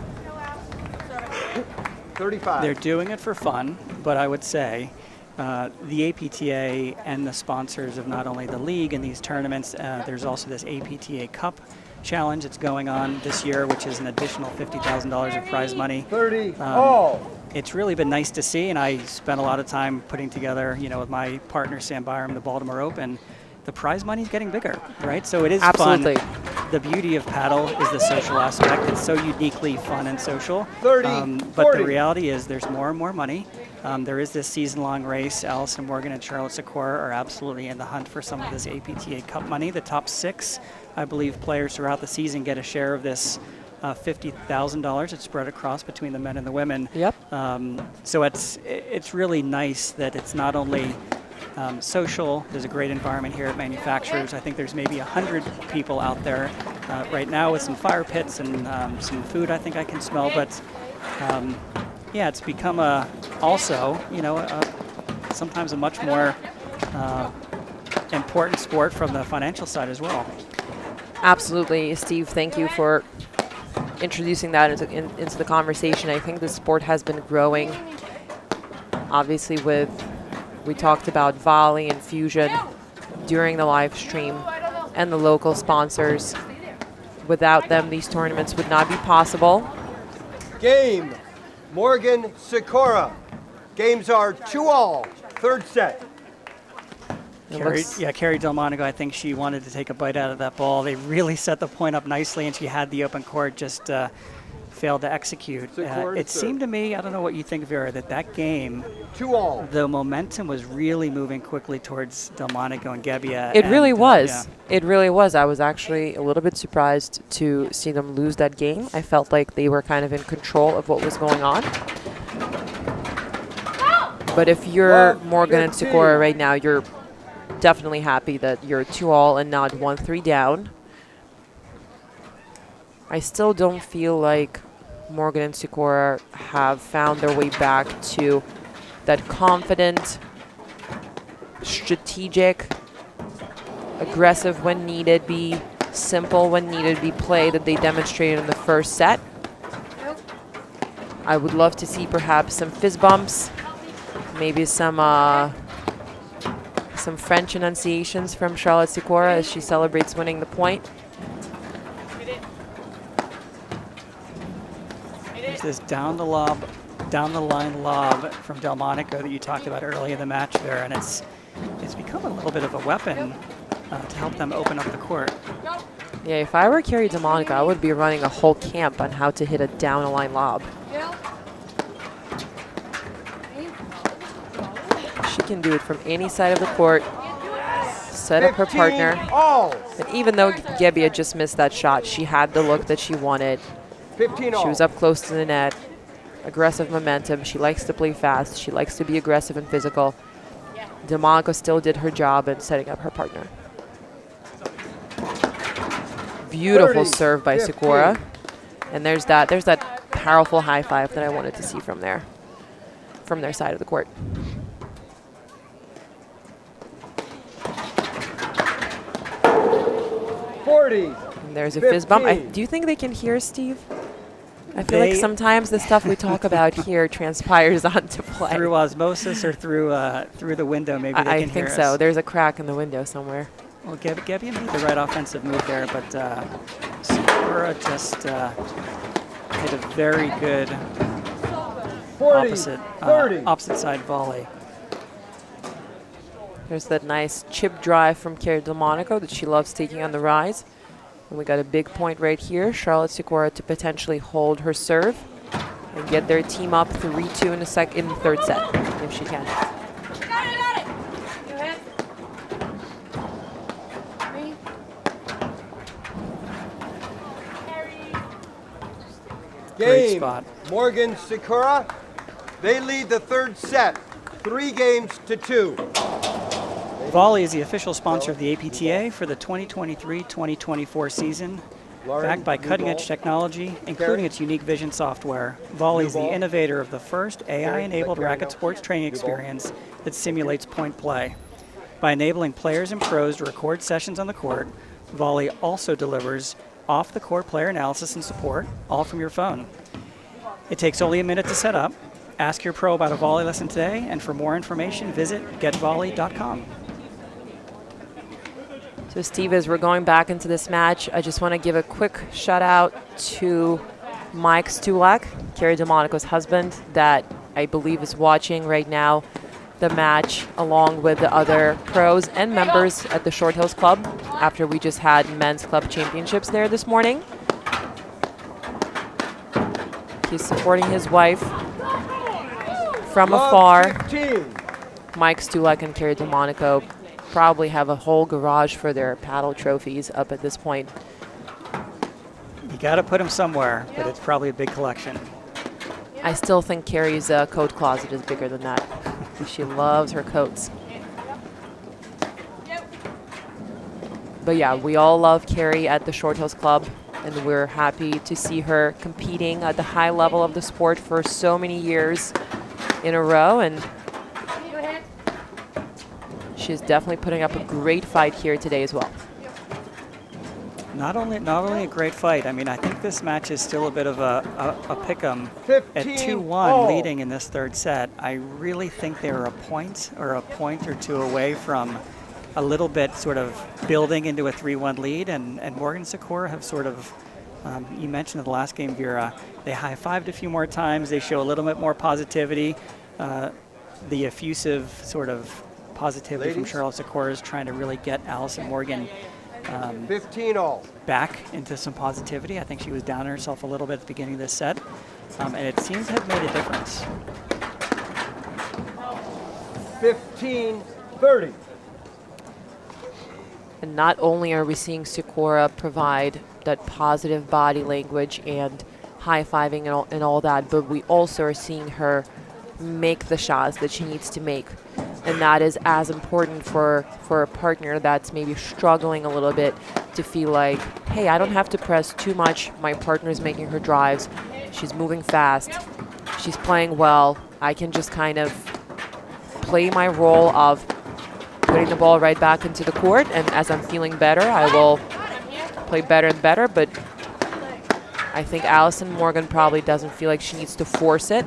35. They're doing it for fun, but I would say the APTA and the sponsors of not only the league and these tournaments, there's also this APTA Cup challenge that's going on this year, which is an additional $50,000 of prize money. 30 all. It's really been nice to see, and I spent a lot of time putting together, with my partner Sam Byram, the Baltimore Open. The prize money is getting bigger, right? So it is Absolutely. fun. The beauty of paddle is the social aspect. It's so uniquely fun and social. 30, but 40. the reality is there's more and more money. There is this season-long race. Allison Morgan and Charlotte Sikora are absolutely in the hunt for some of this APTA Cup money. The top 6, I believe, players throughout the season get a share of this $50,000. It's spread across between the men and the women. Yep. So it's really nice that it's not only social. There's a great environment here at manufacturers. I think there's maybe 100 people out there right now with some fire pits and some food I think I can smell. But yeah, it's become sometimes a much more important sport from the financial side as well. Absolutely. Steve, thank you for introducing that into the conversation. I think the sport has been growing, obviously, we talked about volley and fusion during the live stream and the local sponsors. Without them, these tournaments would not be possible. Game, Morgan Sikora. Games are 2 all. Third set. Carrie Delmonico, I think she wanted to take a bite out of that ball. They really set the point up nicely, and she had the open court, just failed to execute. It seemed to me, I don't know what you think, Vera, that game, 2 all. the momentum was really moving quickly towards Delmonico and Gebbia. It really was. Yeah. It really was. I was actually a little bit surprised to see them lose that game. I felt like they were kind of in control of what was going on. But if you're Morgan and Sikora right now, you're definitely happy that you're 2 all and not 1-3 down. I still don't feel like Morgan and Sikora have found their way back to that confident, strategic, aggressive when needed, be simple when needed, be play that they demonstrated in the first set. I would love to see perhaps some fist bumps, maybe some French enunciations from Charlotte Sikora as she celebrates winning the point. There's this down the lob down the line lob from Delmonico that you talked about early in the match there, and it's become a little bit of a weapon to help them open up the court. Yeah, if I were Carrie Delmonico, I would be running a whole camp on how to hit a down the line lob. She can do it from any side of the court, set up her partner. And even though Gebbia just missed that shot, she had the look that she wanted. 15 all. She was up close to the net. Aggressive momentum. She likes to play fast. She likes to be aggressive and physical. Delmonico still did her job in setting up her partner. Beautiful 30, serve by 15. Sikora. And there's that powerful high five that I wanted to see from their side of the court. And there's a fist bump. 15. Do you think they can hear, Steve? I feel like sometimes the stuff we talk about here transpires onto play. Through osmosis or through the window, maybe they can I hear think us. so. There's a crack in the window somewhere. Well, Gebbia made the right offensive move there, but Sikora just hit a very good 40, opposite side volley. There's that nice chip drive from Carrie Delmonico that she loves taking on the rise. And we got a big point right here. Charlotte Sikora to potentially hold her serve and get their team up 3-2 in the third set, if she can. Great Game. spot. Morgan Sikora. They lead the third set, 3 games to 2. Volley is the official sponsor of the APTA for the 2023-2024 season. Backed by cutting-edge technology, including its unique vision software, Volley is the innovator of the first AI-enabled racket sports training experience that simulates point play. By enabling players and pros to record sessions on the court, Volley also delivers off-the-court player analysis and support, all from your phone. It takes only a minute to set up. Ask your pro about a volley lesson today, and for more information, visit getvolley.com. So Steve, as we're going back into this match, I just want to give a quick shout out to Mike Stulak, Carrie Delmonico's husband, that I believe is watching right now the match along with the other pros and members at the Short Hills Club after we just had men's club championships there this morning. He's supporting his wife from afar. 15. Mike Stulak and Carrie Delmonico probably have a whole garage for their paddle trophies up at this point. You got to put them somewhere, but it's probably a big collection. I still think Carrie's coat closet is bigger than that. She loves her coats. But yeah, we all love Carrie at the Short Hills Club, and we're happy to see her competing at the high level of the sport for so many years in a row, and she's definitely putting up a great fight here today as well. Not only a great fight. I mean, I think this match is still a bit of a pick-em. 15 At 2-1 all. leading in this third set. I really think they were a point or two away from a little bit sort of building into a 3-1 lead, and Morgan Sikora have sort of, you mentioned in the last game, Vera, they high-fived a few more times. They show a little bit more positivity. The effusive sort of positivity from Charlotte Sikora is trying to really get Allison Morgan 15 all. back into some positivity. I think she was down on herself a little bit at the beginning of this set, and it seems to have made a difference. 15-30. And not only are we seeing Sikora provide that positive body language and high-fiving and all that, but we also are seeing her make the shots that she needs to make. And that is as important for a partner that's maybe struggling a little bit to feel like, hey, I don't have to press too much. My partner's making her drives. She's moving fast. She's playing well. I can just kind of play my role of putting the ball right back into the court. And as I'm feeling better, I will play better and better. But I think Allison Morgan probably doesn't feel like she needs to force it,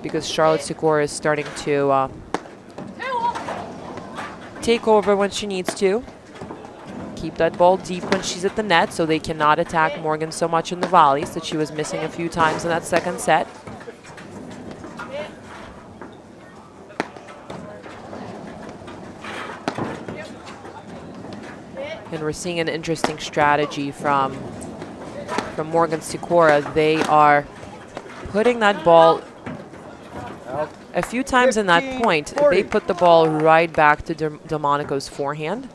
because Charlotte Sikora is starting to take over when she needs to. Keep that ball deep when she's at the net so they cannot attack Morgan so much in the volleys that she was missing a few times in that second set. And we're seeing an interesting strategy from Morgan Sikora. They are putting that ball a few times in that point. They put the ball right back to Delmonico's forehand,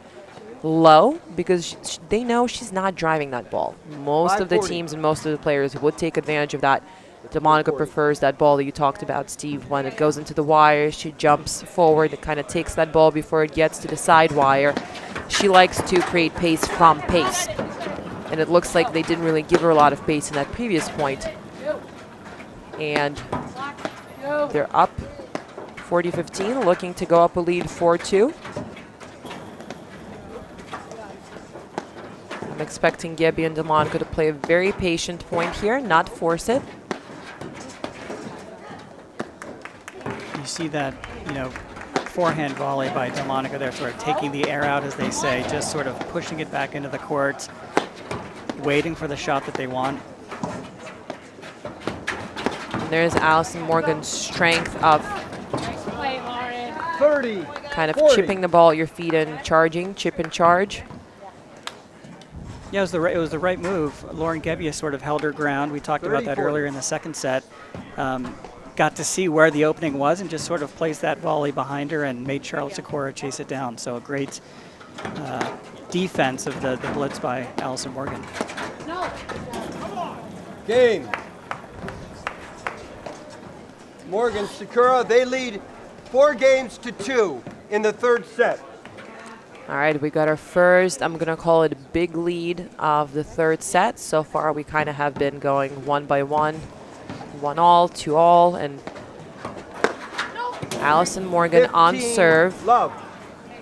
low, because they know she's not driving that ball. Most of the teams and most of the players would take advantage of that. Delmonico prefers that ball that you talked about, Steve. When it goes into the wire, she jumps forward. It kind of takes that ball before it gets to the side wire. She likes to create pace from pace. And it looks like they didn't really give her a lot of pace in that previous point. And they're up 40-15, looking to go up a lead 4-2. I'm expecting Gebbia and Delmonico to play a very patient point here, not force it. You see that, forehand volley by Delmonico there, sort of taking the air out, as they say, just sort of pushing it back into the court, waiting for the shot that they want. And there's Allison Morgan's strength of 30, kind of 40. chipping the ball at your feet and charging, chip and charge. Yeah, it was the right move. Lauren Gebbia sort of held her ground. We talked about that earlier in the second set. Got to see where the opening was and just sort of placed that volley behind her and made Charlotte Sikora chase it down. So a great defense of the blitz by Allison Morgan. Game. Morgan Sikora, they lead 4-2 in the third set. All right, we got our first, I'm going to call it a big lead of the third set. So far, we kind of have been going 1-1, 1-all, 2-all, and Allison Morgan on serve,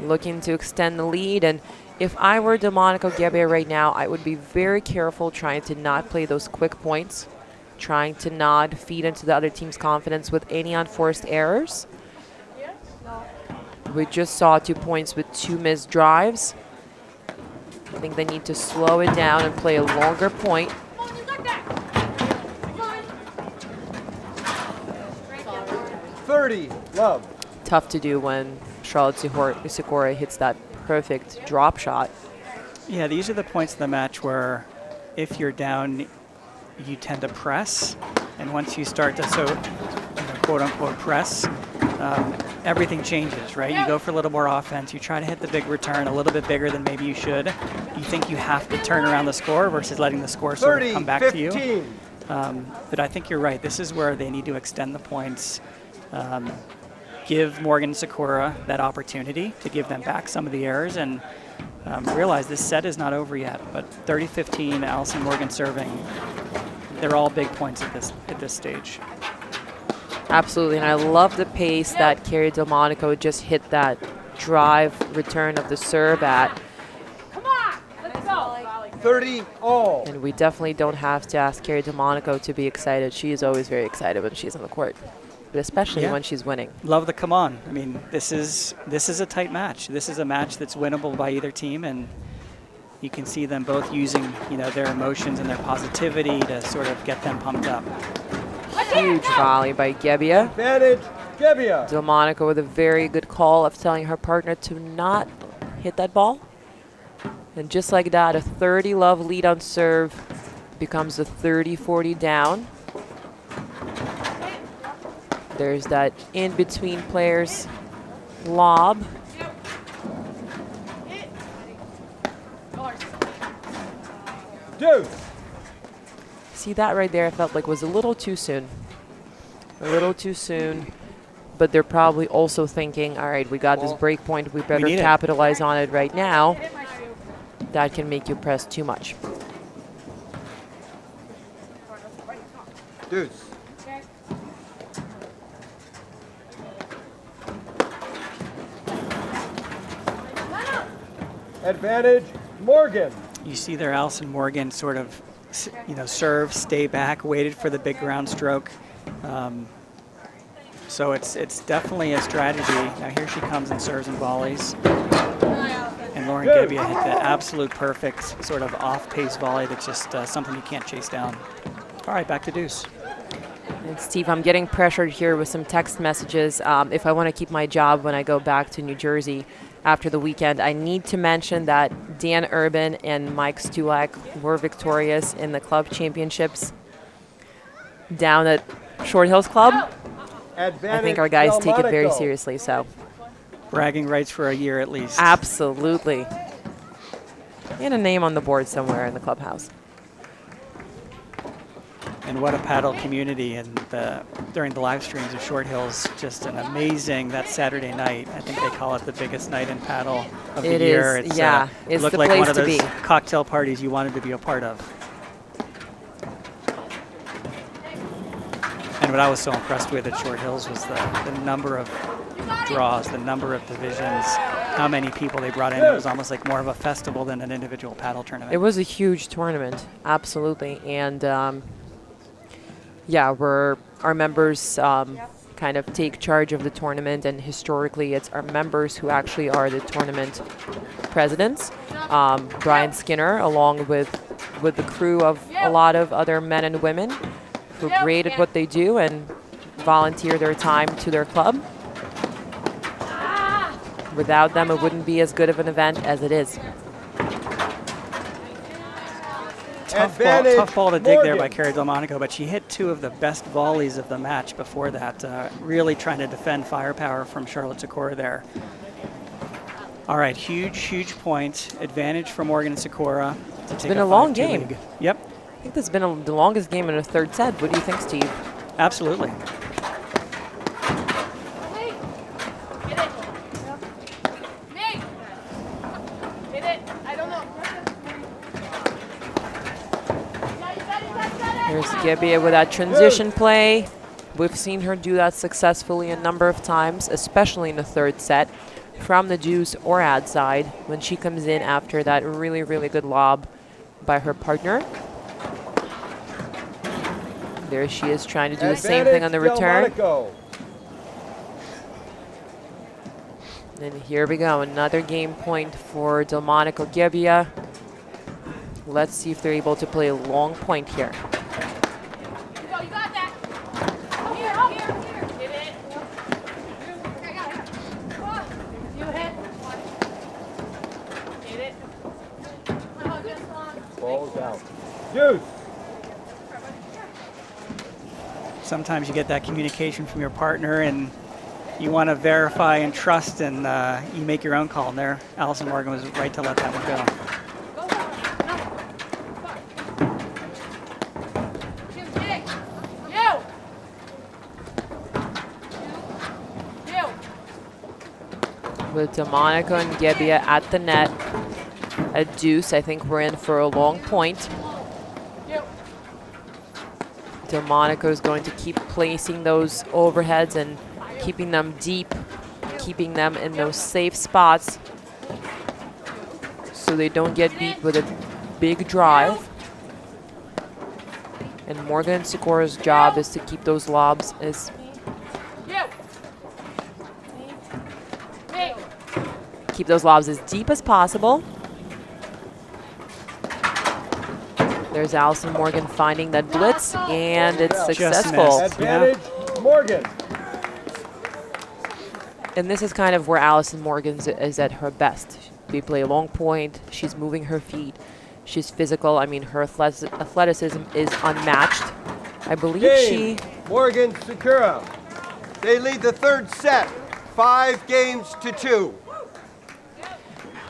looking to extend the lead. And if I were Delmonico Gebbia right now, I would be very careful trying to not play those quick points, trying to not feed into the other team's confidence with any unforced errors. We just saw 2 points with 2 missed drives. I think they need to slow it down and play a longer point. Tough to do when Charlotte Sikora hits that perfect drop shot. Yeah, these are the points of the match where if you're down, you tend to press. And once you start to quote-unquote press, everything changes, right? You go for a little more offense. You try to hit the big return a little bit bigger than maybe you should. You think you have to turn around the score versus letting the score sort of come back to you. But I think you're right. This is where they need to extend the points. Give Morgan Sikora that opportunity to give them back some of the errors and realize this set is not over yet. But 30-15, Allison Morgan serving. They're all big points at this stage. Absolutely, and I love the pace that Kerry Delmonico just hit that drive return of the serve at. Come on, let's go. 30-all. And we definitely don't have to ask Kerry Delmonico to be excited. She is always very excited when she's on the court, but especially when she's winning. Love the come on. I mean, this is a tight match. This is a match that's winnable by either team, and you can see them both using their emotions and their positivity to sort of get them pumped up. Huge volley by Gebbia. Advantage, Gebbia. Delmonico with a very good call of telling her partner to not hit that ball. And just like that, a 30-love lead on serve becomes a 30-40 down. There's that in-between players lob. Deuce. See that right there, I felt like was a little too soon. A little too soon. But they're probably also thinking, all right, we got this break point. We better capitalize on it right now. That can make you press too much. Deuce. Advantage, Morgan. You see there, Allison Morgan sort of, serve, stay back, waited for the big ground stroke. So it's definitely a strategy. Now here she comes and serves and volleys. And Lauren Gebbia hit the absolute perfect sort of off-pace volley that's just something you can't chase down. All right, back to deuce. And Steve, I'm getting pressured here with some text messages. If I want to keep my job when I go back to New Jersey, after the weekend. I need to mention that Dan Urban and Mike Stulak were victorious in the club championships down at Short Hills Club. I think our guys take it very seriously, so. Bragging rights for a year at least. Absolutely. And a name on the board somewhere in the clubhouse. And what a paddle community, and during the live streams of Short Hills, just an amazing, that Saturday night. I think they call it the biggest night in paddle of the year. It is, yeah. It's looked the like place one of to those be. cocktail parties you wanted to be a part of. And what I was so impressed with at Short Hills was the number of draws, the number of divisions, how many people they brought in. It was almost like more of a festival than an individual paddle tournament. It was a huge tournament, absolutely. And yeah, our members kind of take charge of the tournament, and historically it's our members who actually are the tournament presidents. Brian Skinner, along with the crew of a lot of other men and women who are great at what they do and volunteer their time to their club. Without them, it wouldn't be as good of an event as it is. Tough ball to dig there by Carrie Delmonico, but she hit 2 of the best volleys of the match before that, really trying to defend firepower from Charlotte Sikora there. All right, huge point. Advantage for Morgan and Sikora. It's been a long game. League. Yep. I think this has been the longest game in a third set. What do you think, Steve? Absolutely. Here's Gebbia with that transition play. We've seen her do that successfully a number of times, especially in the third set, from the deuce or ad side when she comes in after that really, really good lob by her partner. There she is trying to do the same thing on the return. And here we go, another game point for Delmonico Gebbia. Let's see if they're able to play a long point here. You got that. Here. Hit it. I got it. You hit. Hit it. Balls out. Deuce. Sometimes you get that communication from your partner and you want to verify and trust, and you make your own call. And there, Allison Morgan was right to let that one go. With Delmonico and Gebbia at the net, a deuce. I think we're in for a long point. Delmonico is going to keep placing those overheads and keeping them deep, keeping them in those safe spots so they don't get beat with a big drive. And Morgan and Sikora's job is to keep those lobs as deep as possible. There's Allison Morgan finding that blitz, and it's successful. Advantage, Morgan. And this is kind of where Allison Morgan is at her best. They play a long point. She's moving her feet. She's physical. I mean, her athleticism is unmatched. I believe Game. Morgan Sikora. They lead the third set, 5-2.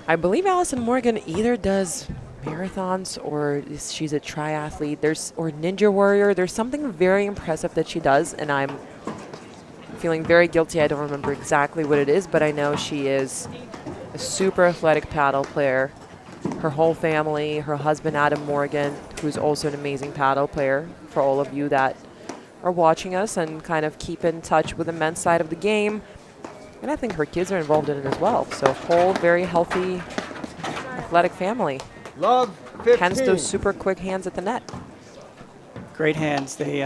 I believe Allison Morgan either does marathons or she's a triathlete. Or Ninja Warrior. There's something very impressive that she does, and I'm feeling very guilty. I don't remember exactly what it is, but I know she is a super athletic paddle player. Her whole family, her husband Adam Morgan, who's also an amazing paddle player, for all of you that are watching us and kind of keep in touch with the men's side of the game. And I think her kids are involved in it as well. So a whole very healthy, athletic family. Love 15. Hence those super quick hands at the net. Great hands. They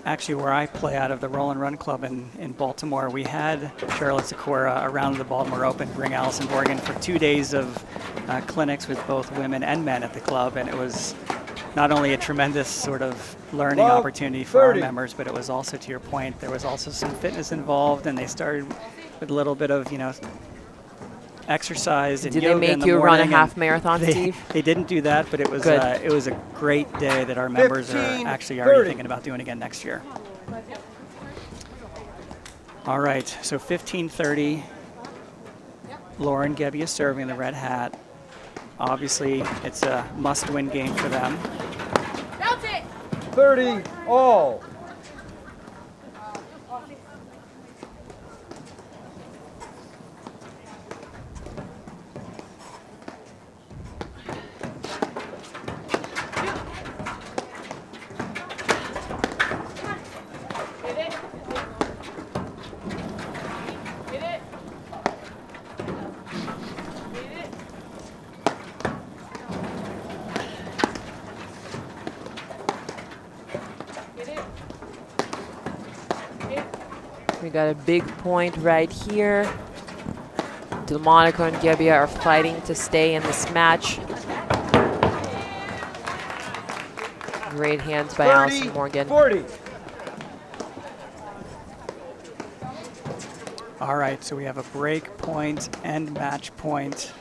actually, where I play out of the Roll and Run Club in Baltimore, we had Charlotte Sikora around the Baltimore Open bring Allison Morgan for 2 days of clinics with both women and men at the club, and it was not only a tremendous sort of learning opportunity for our members, but it was also, to your point, there was also some fitness involved, and they started with a little bit of, exercise and Did yoga they in make the you run a morning, half and marathon, Steve? They didn't do that, but it was Good. a great day that our members are 15, actually already 30. thinking about doing again next year. All right, so 15:30. Lauren Gebbia serving the red hat. Obviously, it's a must-win game for them. Bounce it. 30 all. Hit it. Hit it. Hit it. Hit it. Hit. We got a big point right here. Delmonico and Gebbia are fighting to stay in this match. Great hands by 30, Allison Morgan. 40. All right, so we have a break point and match point.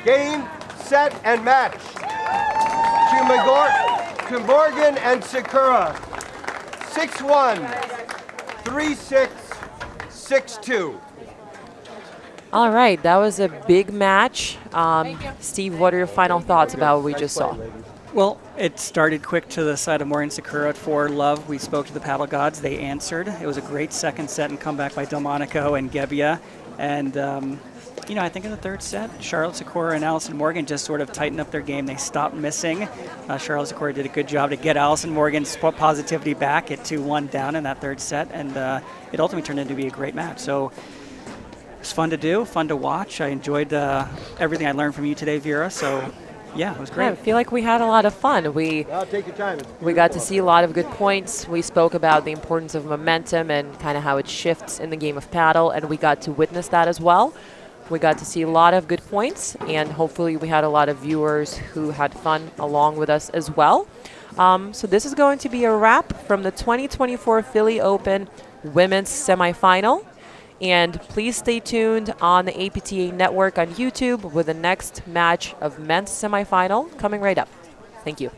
Game, set, and match. To Morgan and Sikora. 6-1, 3-6, 6-2. All right, that was a big match. Steve, what are your final thoughts about what we just saw? Well, it started quick to the side of Morgan Sikora for love. We spoke to the paddle gods. They answered. It was a great second set and comeback by Delmonico and Gebbia. And, I think in the third set, Charlotte Sikora and Allison Morgan just sort of tightened up their game. They stopped missing. Charlotte Sikora did a good job to get Allison Morgan's positivity back at 2-1 down in that third set. And it ultimately turned into be a great match. So it was fun to do, fun to watch. I enjoyed everything I learned from you today, Vera. So, yeah, it was great. Yeah, I feel like we had a lot of fun. Now take your time. We got to see a lot of good points. We spoke about the importance of momentum and kind of how it shifts in the game of paddle, and we got to witness that as well. We got to see a lot of good points, and hopefully we had a lot of viewers who had fun along with us as well. So this is going to be a wrap from the 2024 Philly Open Women's Semifinal. And please stay tuned on the APTA network on YouTube with the next match of men's semifinal coming right up. Thank you.